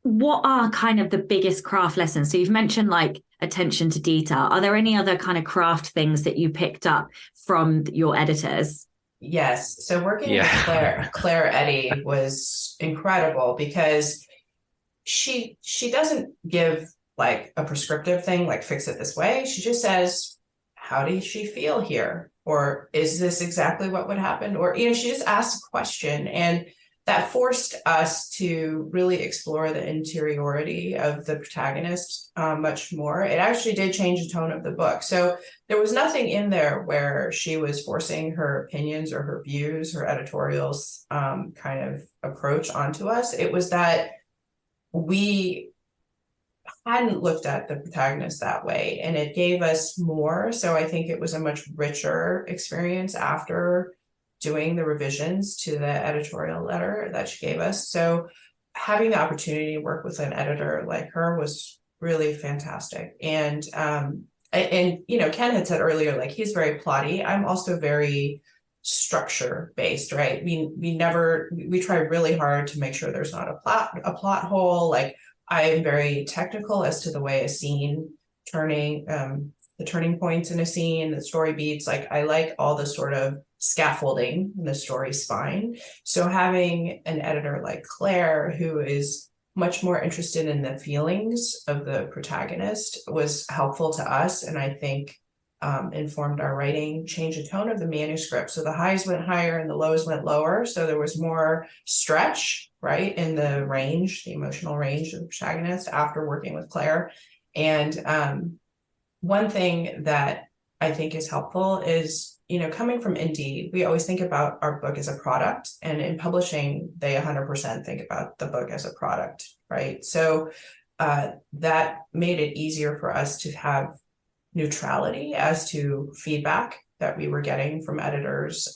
What are kind of the biggest craft lessons? So you've mentioned like attention to detail. Are there any other kind of craft things that you picked up from your editors? Yes. So working with Claire Eddy was incredible because she doesn't give like a prescriptive thing, like fix it this way. She just says, how does she feel here? Or is this exactly what would happen? Or, she just asks a question, and that forced us to really explore the interiority of the protagonist much more. It actually did change the tone of the book. So there was nothing in there where she was forcing her opinions or her views, her editorials kind of approach onto us. It was that we hadn't looked at the protagonist that way, and it gave us more. So I think it was a much richer experience after doing the revisions to the editorial letter that she gave us. So having the opportunity to work with an editor like her was really fantastic. And Ken had said earlier, like, he's very plotty. I'm also very structure based, right? We try really hard to make sure there's not a plot hole. Like, I am very technical as to the way a scene the turning points in a scene, the story beats. Like, I like all the sort of scaffolding in the story spine. So having an editor like Claire, who is much more interested in the feelings of the protagonist, was helpful to us. And I think informed our writing, changed the tone of the manuscript. So the highs went higher and the lows went lower. So there was more stretch, right, in the range, the emotional range of the protagonist after working with Claire. And one thing that I think is helpful is, coming from indie, we always think about our book as a product, and in publishing, they 100% think about the book as a product, right? So that made it easier for us to have neutrality as to feedback that we were getting from editors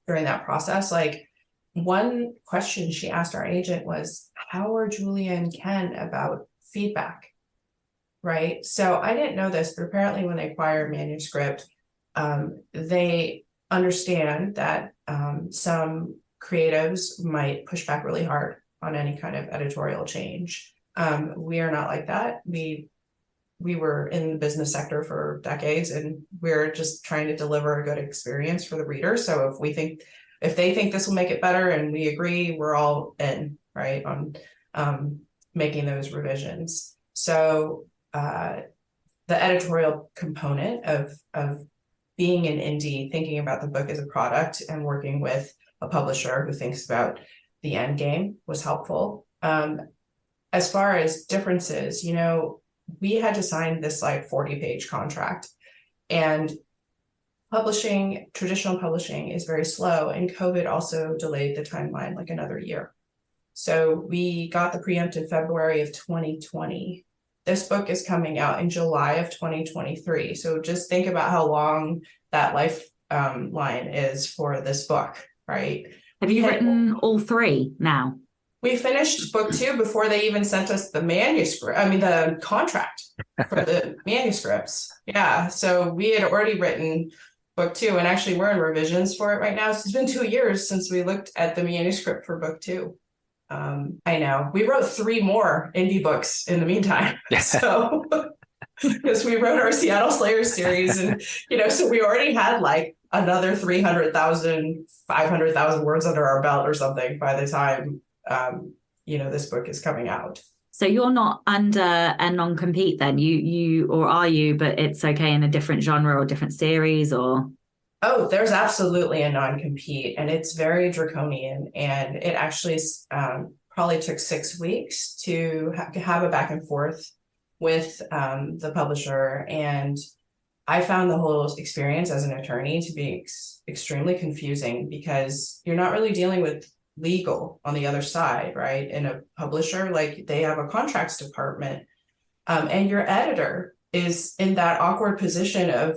during that process. Like, one question she asked our agent was, how are Julia and Ken about feedback? Right. So I didn't know this, but apparently when they acquire a manuscript, they understand that some creatives might push back really hard on any kind of editorial change. We are not like that. We were in the business sector for decades, and we're just trying to deliver a good experience for the reader. So if they think this will make it better and we agree, we're all in, right, on making those revisions. So the editorial component of being an indie, thinking about the book as a product and working with a publisher who thinks about the end game was helpful. As far as differences, we had to sign this 40-page contract, and traditional publishing is very slow, and COVID also delayed the timeline another year. So we got the preempt in February of 2020. This book is coming out in July of 2023. So just think about how long that line is for this book, right? Have you written all 3 now? We finished book 2 before they even sent us the the contract for the manuscripts. Yeah. So we had already written book 2, and actually we're in revisions for it right now. So it's been 2 years since we looked at the manuscript for book 2. I know we wrote 3 more indie books in the meantime. So because we wrote our Seattle Slayers series, and so we already had another 300,000, 500,000 words under our belt or something by the time this book is coming out. So you're not under a non-compete then, or are you, but it's okay in a different genre or different series, or? Oh, there's absolutely a non-compete, and it's very draconian, and it actually probably took 6 weeks to have a back and forth with the publisher. And I found the whole experience as an attorney to be extremely confusing, because you're not really dealing with legal on the other side, right? In a publisher, they have a contracts department, and your editor is in that awkward position of,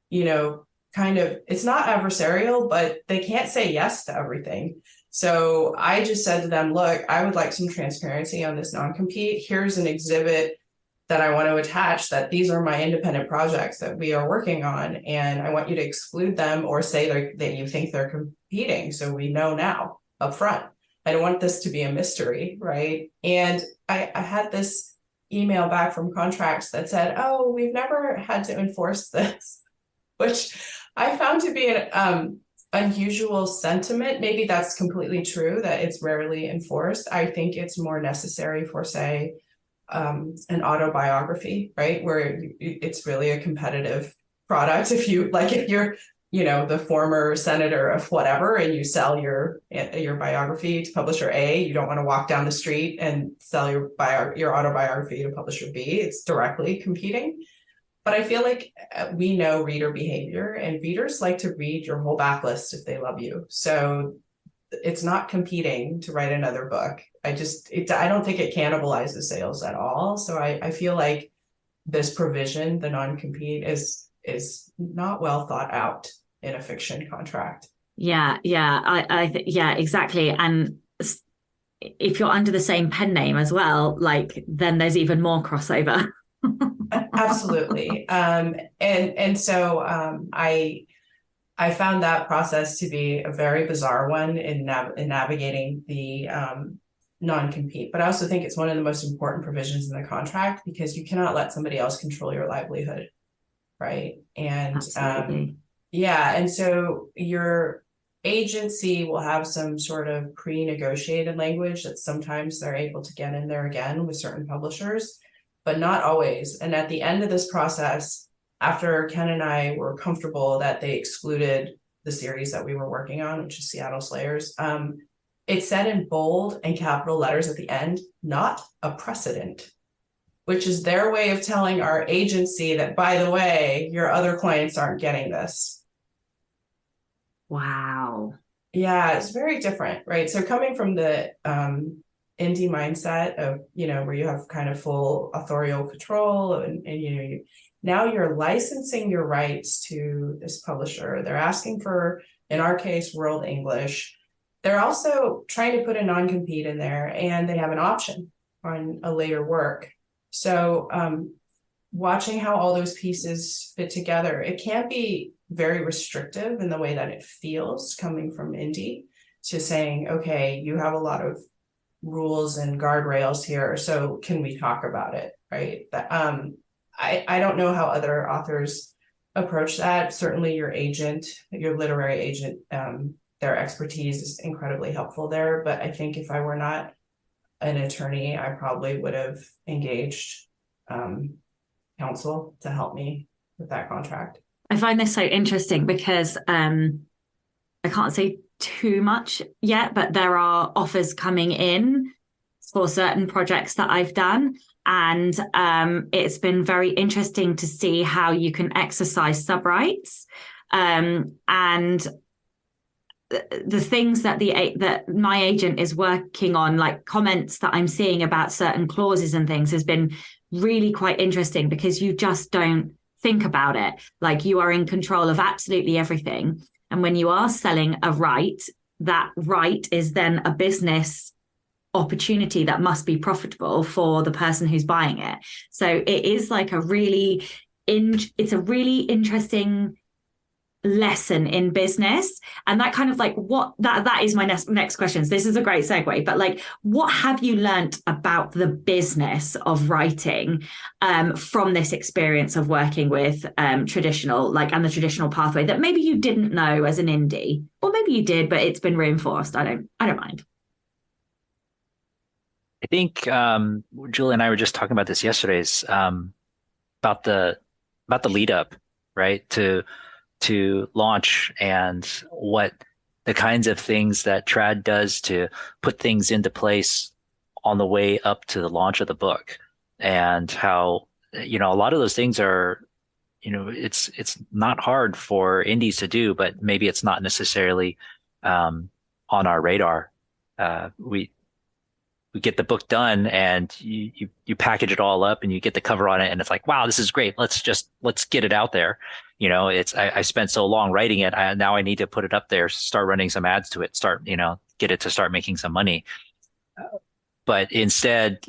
it's not adversarial, but they can't say yes to everything. So I just said to them, look, I would like some transparency on this non-compete. Here's an exhibit that I want to attach, that these are my independent projects that we are working on, and I want you to exclude them or say that you think they're competing, so we know now up front. I don't want this to be a mystery, right? And I had this email back from contracts that said, oh, we've never had to enforce this, which I found to be an unusual sentiment. Maybe that's completely true, that it's rarely enforced. I think it's more necessary for, say, an autobiography, right? Where it's really a competitive product. If you're the former senator of whatever, and you sell your biography to publisher A, you don't want to walk down the street and sell your autobiography to publisher B. It's directly competing. But I feel like we know reader behavior, and readers like to read your whole backlist if they love you. So it's not competing to write another book. I don't think it cannibalizes sales at all. So I feel like this provision, the non-compete, is not well thought out in a fiction contract. Yeah, exactly. And if you're under the same pen name as well, then there's even more crossover. Absolutely. And so I found that process to be a very bizarre one in navigating the non-compete. But I also think it's one of the most important provisions in the contract, because you cannot let somebody else control your livelihood, right? And and so your agency will have some sort of pre-negotiated language that sometimes they're able to get in there again with certain publishers, but not always. And at the end of this process, after Ken and I were comfortable that they excluded the series that we were working on, which is Seattle Slayers, it said in bold and capital letters at the end, not a precedent, which is their way of telling our agency that, by the way, your other clients aren't getting this. Wow. Yeah, it's very different, right? So coming from the indie mindset of, where you have kind of full authorial control, and now you're licensing your rights to this publisher. They're asking for, in our case, World English. They're also trying to put a non-compete in there, and they have an option on a later work. So watching how all those pieces fit together, it can be very restrictive in the way that it feels coming from indie, to saying, okay, you have a lot of rules and guardrails here. So can we talk about it? Right. I don't know how other authors approach that. Certainly your agent, your literary agent, their expertise is incredibly helpful there. But I think if I were not an attorney, I probably would have engaged counsel to help me with that contract. I find this so interesting because I can't say too much yet, but there are offers coming in for certain projects that I've done. And it's been very interesting to see how you can exercise sub-rights. And the things that that my agent is working on, like comments that I'm seeing about certain clauses and things, has been really quite interesting because you just don't think about it. Like, you are in control of absolutely everything. And when you are selling a right, that right is then a business opportunity that must be profitable for the person who's buying it. So it is like it's a really interesting lesson in business. And that kind of like that is my next questions. This is a great segue, but like, what have you learned about the business of writing from this experience of working with traditional, like, and the traditional pathway that maybe you didn't know as an indie, or maybe you did, but it's been reinforced? I don't mind. I think Julie and I were just talking about this yesterday, about the lead up, right, to launch, and what the kinds of things that trad does to put things into place on the way up to the launch of the book, and how, a lot of those things are, it's not hard for indies to do, but maybe it's not necessarily on our radar. We get the book done, and you package it all up, and you get the cover on it, and it's like, wow, this is great. Let's get it out there. I spent so long writing it. Now I need to put it up there, start running some ads to it, get it to start making some money. But instead,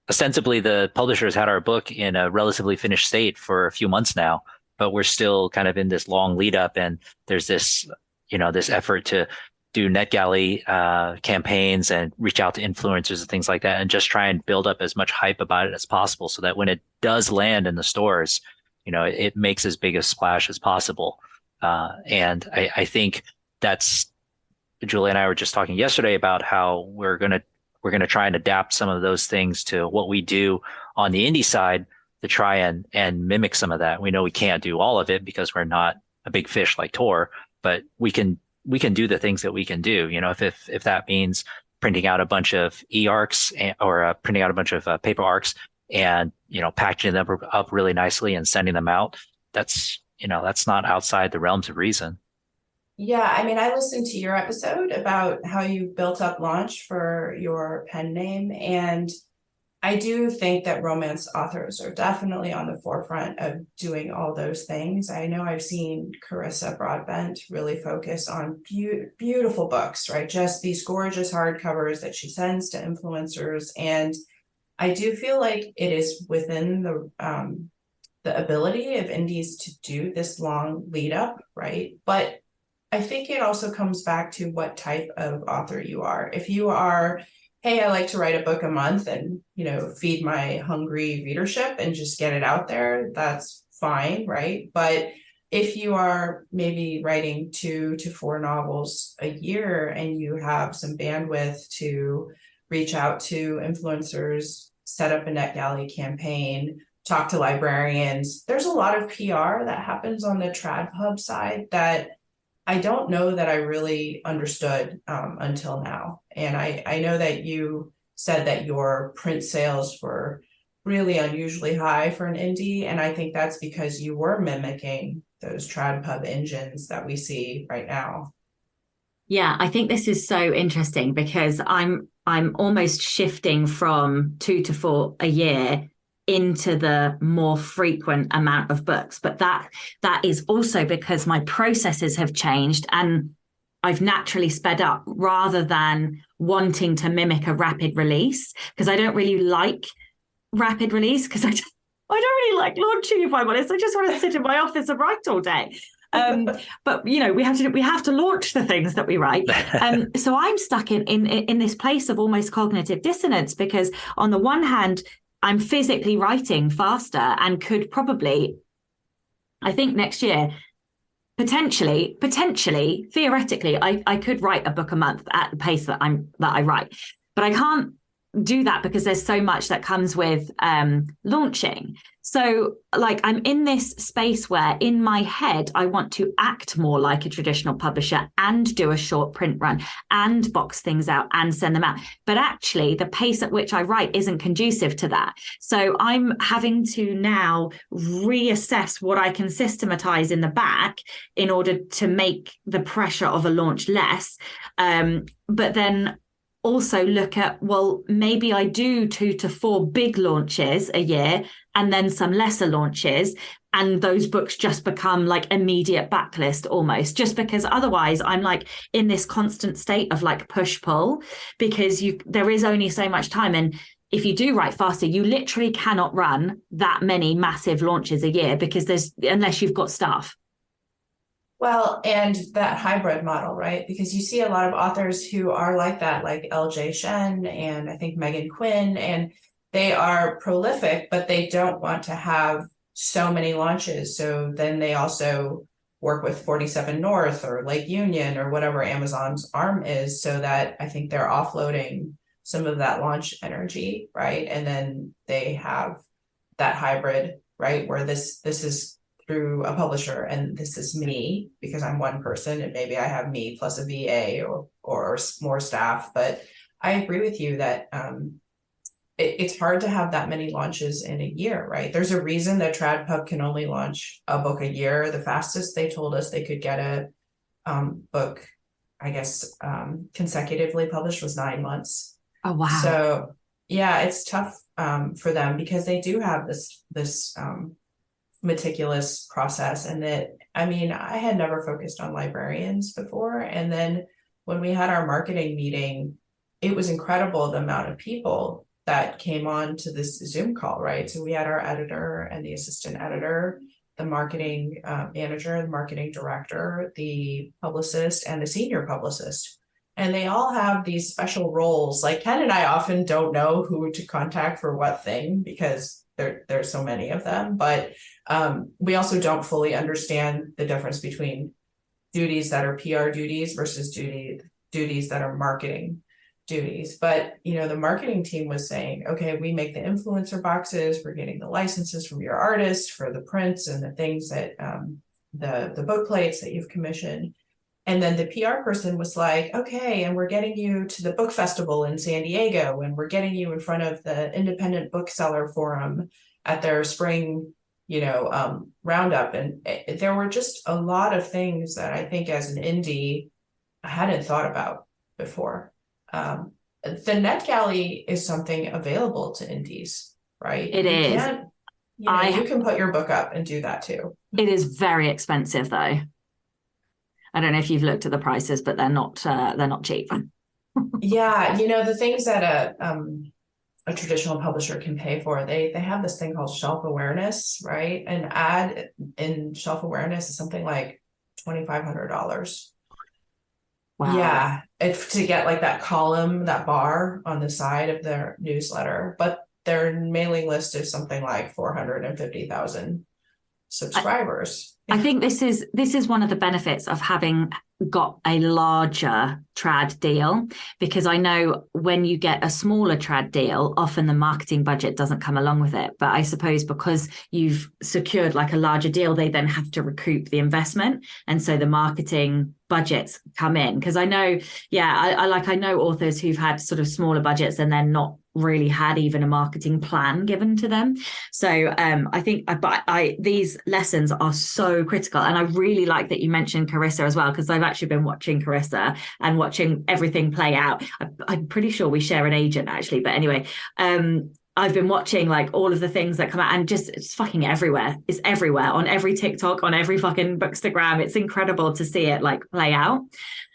ostensibly the publishers had our book in a relatively finished state for a few months now, but we're still kind of in this long lead up, and there's this, this effort to do NetGalley campaigns and reach out to influencers and things like that, and just try and build up as much hype about it as possible, so that when it does land in the stores, it makes as big a splash as possible. And I think that's, Julie and I were just talking yesterday about how we're gonna try and adapt some of those things to what we do on the indie side, to try and mimic some of that. We know we can't do all of it because we're not a big fish like Tor, but we can do the things that we can do. If that means printing out a bunch of e-arcs or printing out a bunch of paper arcs and, packaging them up really nicely and sending them out, that's not outside the realms of reason. Yeah. I mean, I listened to your episode about how you built up launch for your pen name, and I do think that romance authors are definitely on the forefront of doing all those things. I know I've seen Carissa Broadbent really focus on beautiful books, right? Just these gorgeous hardcovers that she sends to influencers. And I do feel like it is within the ability of indies to do this long lead up, right? But I think it also comes back to what type of author you are. If you are, hey, I like to write a book a month and, feed my hungry readership and just get it out there, that's fine, right? But if you are maybe writing 2 to 4 novels a year and you have some bandwidth to reach out to influencers, set up a NetGalley campaign, talk to librarians, there's a lot of PR that happens on the TradPub side that I don't know that I really understood until now. And I know that you said that your print sales were really unusually high for an indie. And I think that's because you were mimicking those TradPub engines that we see right now. Yeah, I think this is so interesting because I'm almost shifting from 2 to 4 a year into the more frequent amount of books. But that is also because my processes have changed and I've naturally sped up rather than wanting to mimic a rapid release, because I don't really like rapid release, because I don't really like launching, if I'm honest. I just want to sit in my office and write all day. But we have to launch the things that we write. So I'm stuck in this place of almost cognitive dissonance, because on the one hand, I'm physically writing faster and could probably, I think next year, potentially, theoretically, I could write a book a month at the pace that I write, but I can't do that because there's so much that comes with launching. So like I'm in this space where in my head I want to act more like a traditional publisher and do a short print run and box things out and send them out, but actually the pace at which I write isn't conducive to that. So I'm having to now reassess what I can systematize in the back in order to make the pressure of a launch less, but then also look at, well, maybe I do 2 to 4 big launches a year and then some lesser launches, and those books just become like immediate backlist almost, just because otherwise I'm like in this constant state of like push pull, because there is only so much time. And if you do write faster, you literally cannot run that many massive launches a year because unless you've got staff. Well, and that hybrid model, right? Because you see a lot of authors who are like that, like L.J. Shen and I think Megan Quinn, and they are prolific, but they don't want to have so many launches. So then they also work with 47 North or Lake Union or whatever Amazon's arm is, so that I think they're offloading some of that launch energy, right? And then they have that hybrid, right? Where this is through a publisher and this is me because I'm one person, and maybe I have me plus a VA or more staff. But I agree with you that it's hard to have that many launches in a year, right? There's a reason that TradPub can only launch a book a year. The fastest they told us they could get a book, I guess, consecutively published was 9 months. Oh, wow. So yeah, it's tough for them because they do have this meticulous process. And that, I mean, I had never focused on librarians before. And then when we had our marketing meeting, it was incredible the amount of people that came on to this Zoom call, right? So we had our editor and the assistant editor, the marketing manager, the marketing director, the publicist, and the senior publicist. And they all have these special roles. Like Ken and I often don't know who to contact for what thing because there's so many of them. But we also don't fully understand the difference between duties that are PR duties versus duties that are marketing duties. But, the marketing team was saying, okay, we make the influencer boxes, we're getting the licenses from your artist for the prints and the things that the book plates that you've commissioned. And then the PR person was like, okay, and we're getting you to the book festival in San Diego, and we're getting you in front of the Independent Bookseller Forum at their spring, roundup. And there were just a lot of things that I think as an indie, I hadn't thought about before. The NetGalley is something available to indies, right? It is. You can put your book up and do that too. It is very expensive though. I don't know if you've looked at the prices, but they're not cheap. Yeah, the things that a traditional publisher can pay for, they have this thing called shelf awareness, right? An ad in shelf awareness is something like $2,500. Wow. Yeah, it's to get like that column, that bar on the side of their newsletter, but their mailing list is something like 450,000 subscribers. I think this is one of the benefits of having got a larger trad deal, because I know when you get a smaller trad deal, often the marketing budget doesn't come along with it. But I suppose because you've secured like a larger deal, they then have to recoup the investment. And so the marketing budgets come in. Because I know, I know authors who've had sort of smaller budgets and then not really had even a marketing plan given to them. So I think these lessons are so critical. And I really like that you mentioned Carissa as well, because I've actually been watching Carissa and watching everything play out. I'm pretty sure we share an agent actually, but anyway, I've been watching like all of the things that come out, and it's fucking everywhere. It's everywhere on every TikTok, on every fucking Bookstagram. It's incredible to see it like play out.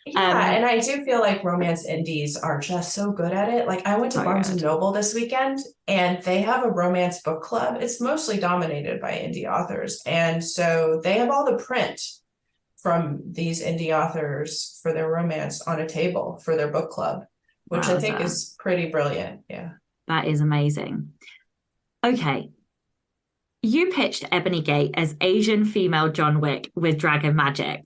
Yeah, and I do feel like romance indies are just so good at it. Like I went to Barnes and Noble this weekend, and they have a romance book club. It's mostly dominated by indie authors. And so they have all the print, from these indie authors for their romance on a table for their book club, which I think is pretty brilliant. Yeah. That is amazing. Okay. You pitched Ebony Gate as Asian female John Wick with dragon magic.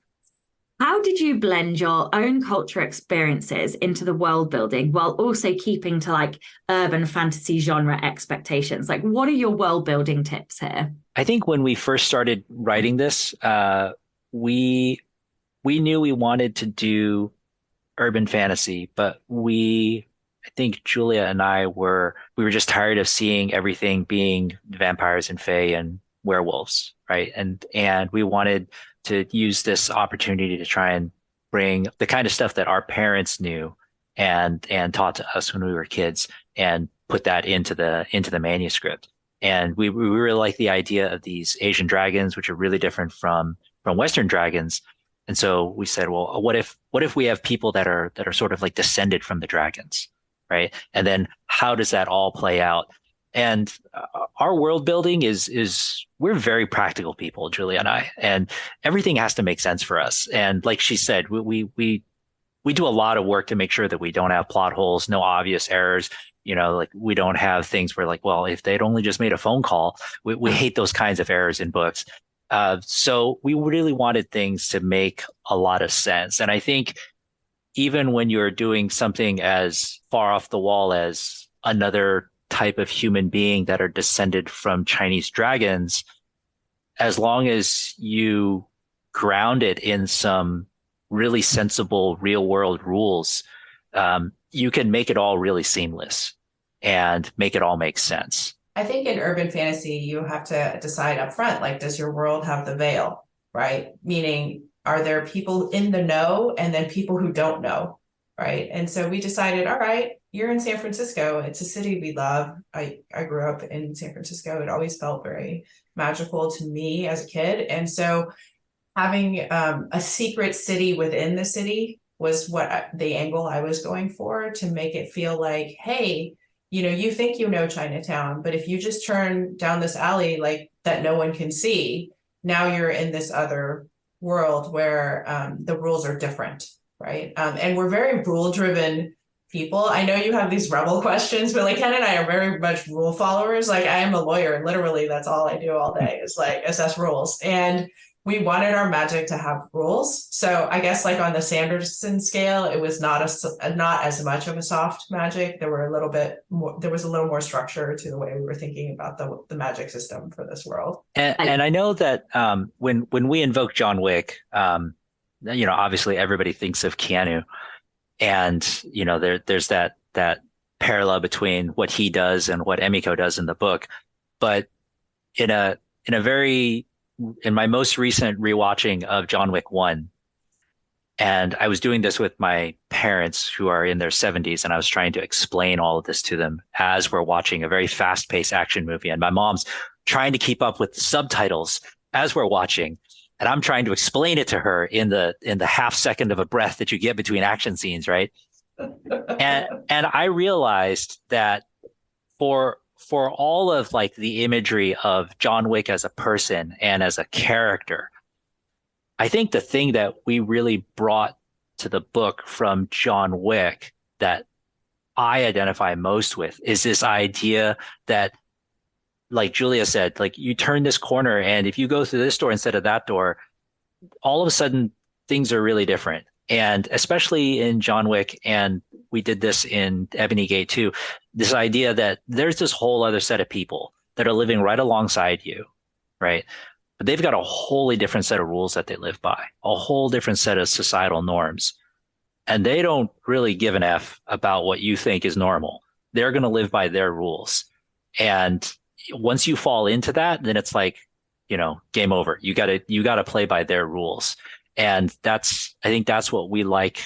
How did you blend your own culture experiences into the world building while also keeping to like urban fantasy genre expectations? Like, what are your world building tips here? I think when we first started writing this, we knew we wanted to do urban fantasy, but I think Julia and we were just tired of seeing everything being vampires and fae and werewolves, right? And we wanted to use this opportunity to try and bring the kind of stuff that our parents knew and taught to us when we were kids and put that into the manuscript. And we really like the idea of these Asian dragons, which are really different from Western dragons. And so we said, well, what if we have people that are sort of like descended from the dragons, right? And then how does that all play out? And our world building is we're very practical people, Julia and I, and everything has to make sense for us. And like she said, we do a lot of work to make sure that we don't have plot holes, no obvious errors. You know, like we don't have things where like, well, if they'd only just made a phone call, we hate those kinds of errors in books. So we really wanted things to make a lot of sense. And I think even when you're doing something as far off the wall as another type of human being that are descended from Chinese dragons, as long as you ground it in some really sensible real world rules, you can make it all really seamless and make it all make sense. I think in urban fantasy, you have to decide up front, like, does your world have the veil, right? Meaning, are there people in the know and then people who don't know, right? And so we decided, all right, you're in San Francisco. It's a city we love. I grew up in San Francisco. It always felt very magical to me as a kid. And so having a secret city within the city was the angle I was going for, to make it feel like, hey, you know, you think you know Chinatown, but if you just turn down this alley like that no one can see, now you're in this other world where the rules are different, right? And we're very rule-driven people. I know you have these rebel questions, but like Ken and I are very much rule followers. Like I am a lawyer, and literally that's all I do all day is like assess rules. And we wanted our magic to have rules. So I guess like on the Sanderson scale, it was not as much of a soft magic. There was a little more structure to the way we were thinking about the magic system for this world. And I know that when we invoke John Wick, you know, obviously everybody thinks of Keanu, and you know there's that parallel between what he does and what Emiko does in the book. But in my most recent rewatching of John Wick 1, and I was doing this with my parents who are in their 70s, and I was trying to explain all of this to them as we're watching a very fast-paced action movie, and my mom's trying to keep up with the subtitles as we're watching, and I'm trying to explain it to her in the half second of a breath that you get between action scenes, right? and I realized that for all of like the imagery of John Wick as a person and as a character, I think the thing that we really brought to the book from John Wick that I identify most with is this idea that, like Julia said, like you turn this corner and if you go through this door instead of that door, all of a sudden things are really different. And especially in John Wick, and we did this in Ebony Gate too, this idea that there's this whole other set of people that are living right alongside you, right? But they've got a wholly different set of rules that they live by, a whole different set of societal norms. And they don't really give an F about what you think is normal. They're going to live by their rules. And once you fall into that, then it's like, you know, game over. You gotta play by their rules. And I think that's what we like.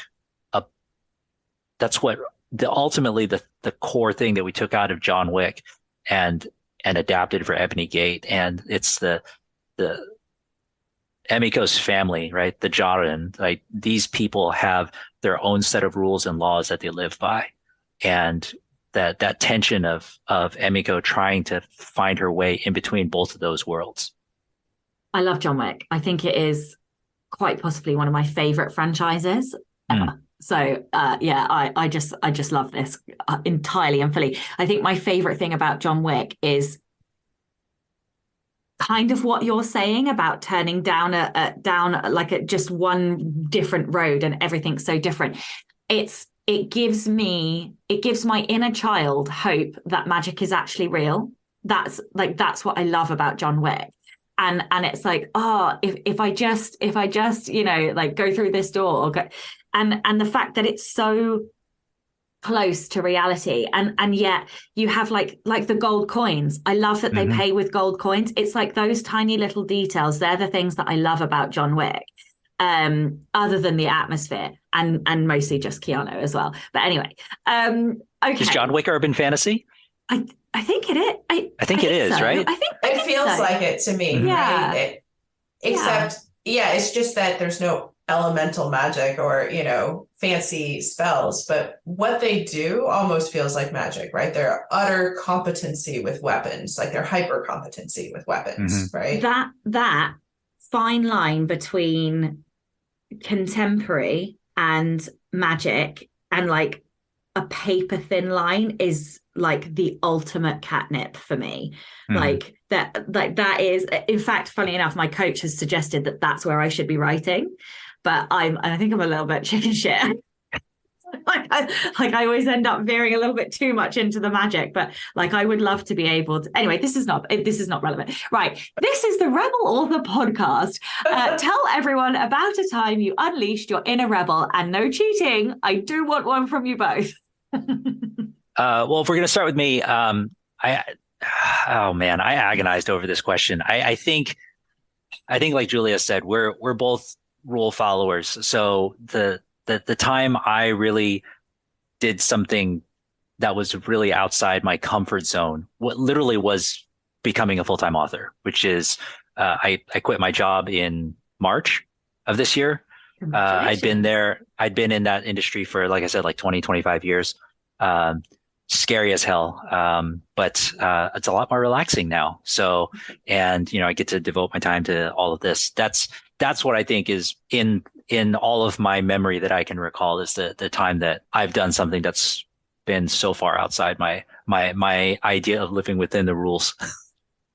That's what ultimately the core thing that we took out of John Wick and adapted for Ebony Gate. And it's the Emiko's family, right? The Jaren, like these people have their own set of rules and laws that they live by. And that tension of Emiko trying to find her way in between both of those worlds. I love John Wick. I think it is quite possibly one of my favorite franchises ever. So I just love this entirely and fully. I think my favorite thing about John Wick is kind of what you're saying about turning down just one different road and everything's so different. It gives my inner child hope that magic is actually real. That's what I love about John Wick. And it's like, if I just, like go through this door, and the fact that it's so close to reality, and yet you have like the gold coins. I love that they pay with gold coins. It's like those tiny little details. They're the things that I love about John Wick. Other than the atmosphere and mostly just Keanu as well. But anyway, okay. Is John Wick urban fantasy? I think it is. I think it is, so. right? I think it feels like it to me. Yeah. Right? Except, it's just that there's no elemental magic or, fancy spells. But what they do almost feels like magic, right? Their utter competency with weapons, like their hyper competency with weapons, right? That fine line between contemporary and magic and like a paper thin line is like the ultimate catnip for me. Like that is, in fact, funny enough, my coach has suggested that that's where I should be writing, but I think I'm a little bit chicken shit. I always end up veering a little bit too much into the magic, but like I would love to be able to. Anyway, this is not relevant, right? This is the Rebel Author Podcast. Tell everyone about a time you unleashed your inner rebel, and no cheating. I do want one from you both. Well, if we're going to start with me, I agonized over this question. I think like Julia said, we're both rule followers. So the time I really did something that was really outside my comfort zone, what literally was becoming a full-time author, which is I quit my job in March of this year. I'd been in that industry for, like I said, like 20, 25 years. Scary as hell. But it's a lot more relaxing now. So, and, I get to devote my time to all of this. That's what I think is in all of my memory that I can recall, is the time that I've done something that's been so far outside my idea of living within the rules.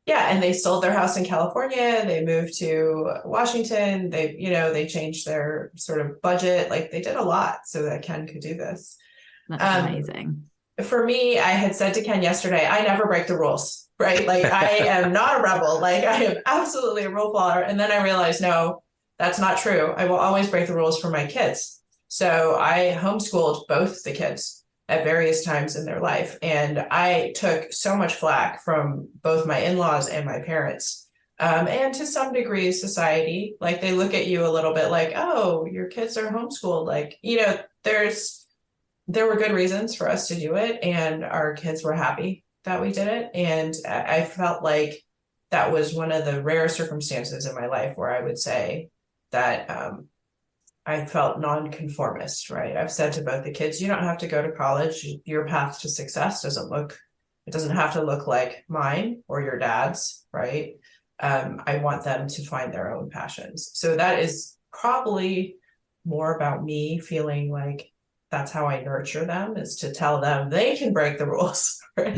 Yeah. And they sold their house in California. They moved to Washington. They changed their sort of budget. Like they did a lot so that Ken could do this. That's amazing. For me, I had said to Ken yesterday, I never break the rules, right? Like I am not a rebel. Like I am absolutely a rule follower. And then I realized, no, that's not true. I will always break the rules for my kids. So I homeschooled both the kids at various times in their life. And I took so much flack from both my in-laws and my parents. And to some degree, society, like they look at you a little bit like, oh, your kids are homeschooled. Like, there were good reasons for us to do it, and our kids were happy that we did it. And I felt like that was one of the rare circumstances in my life where I would say that I felt nonconformist, right? I've said to both the kids, you don't have to go to college. Your path to success doesn't have to look like mine or your dad's, right? I want them to find their own passions. So that is probably more about me feeling like that's how I nurture them, is to tell them they can break the rules. Right?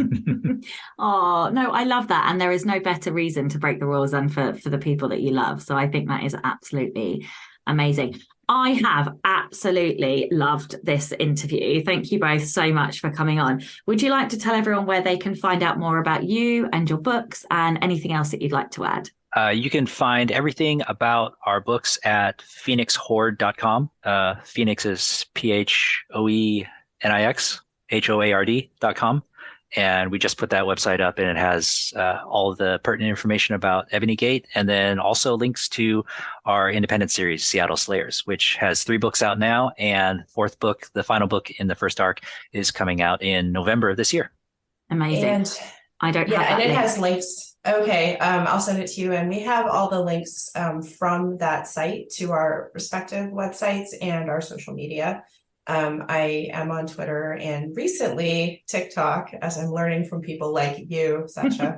Oh, no, I love that. And there is no better reason to break the rules than for the people that you love. So I think that is absolutely amazing. I have absolutely loved this interview. Thank you both so much for coming on. Would you like to tell everyone where they can find out more about you and your books and anything else that you'd like to add? You can find everything about our books at phoenixhoard.com. Phoenix is PhoenixHoard.com. And we just put that website up, and it has all of the pertinent information about Ebony Gate, and then also links to our independent series, Seattle Slayers, which has 3 books out now. And 4th book, the final book in the first arc, is coming out in November of this year. Amazing. And I don't have that and it link. has links. Okay, I'll send it to you. And we have all the links from that site to our respective websites and our social media. I am on Twitter and recently TikTok, as I'm learning from people like you, Sasha.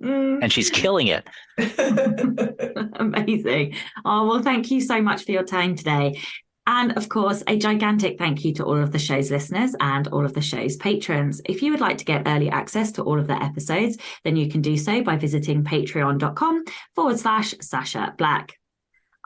And she's killing it. Amazing. Oh, well, thank you so much for your time today. And of course, a gigantic thank you to all of the show's listeners and all of the show's patrons. If you would like to get early access to all of the episodes, then you can do so by visiting patreon.com/Sasha Black.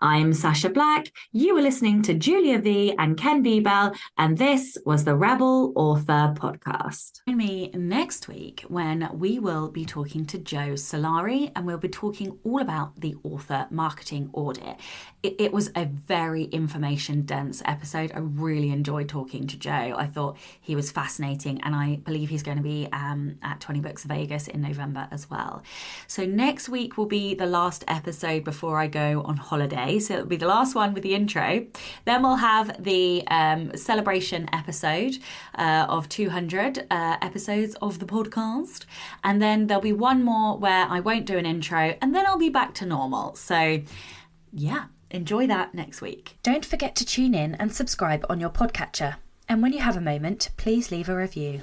I'm Sasha Black. You were listening to Julia V and Ken Bebelle, and this was the Rebel Author Podcast. Join me next week when we will be talking to Joe Solari, and we'll be talking all about the author marketing audit. It was a very information-dense episode. I really enjoyed talking to Joe. I thought he was fascinating, and I believe he's going to be at 20 Books Vegas in November as well. So next week will be the last episode before I go on holiday. So it'll be the last one with the intro. Then we'll have the celebration episode of 200 episodes of the podcast. And then there'll be one more where I won't do an intro, and then I'll be back to normal. So yeah, enjoy that next week. Don't forget to tune in and subscribe on your podcatcher. And when you have a moment, please leave a review.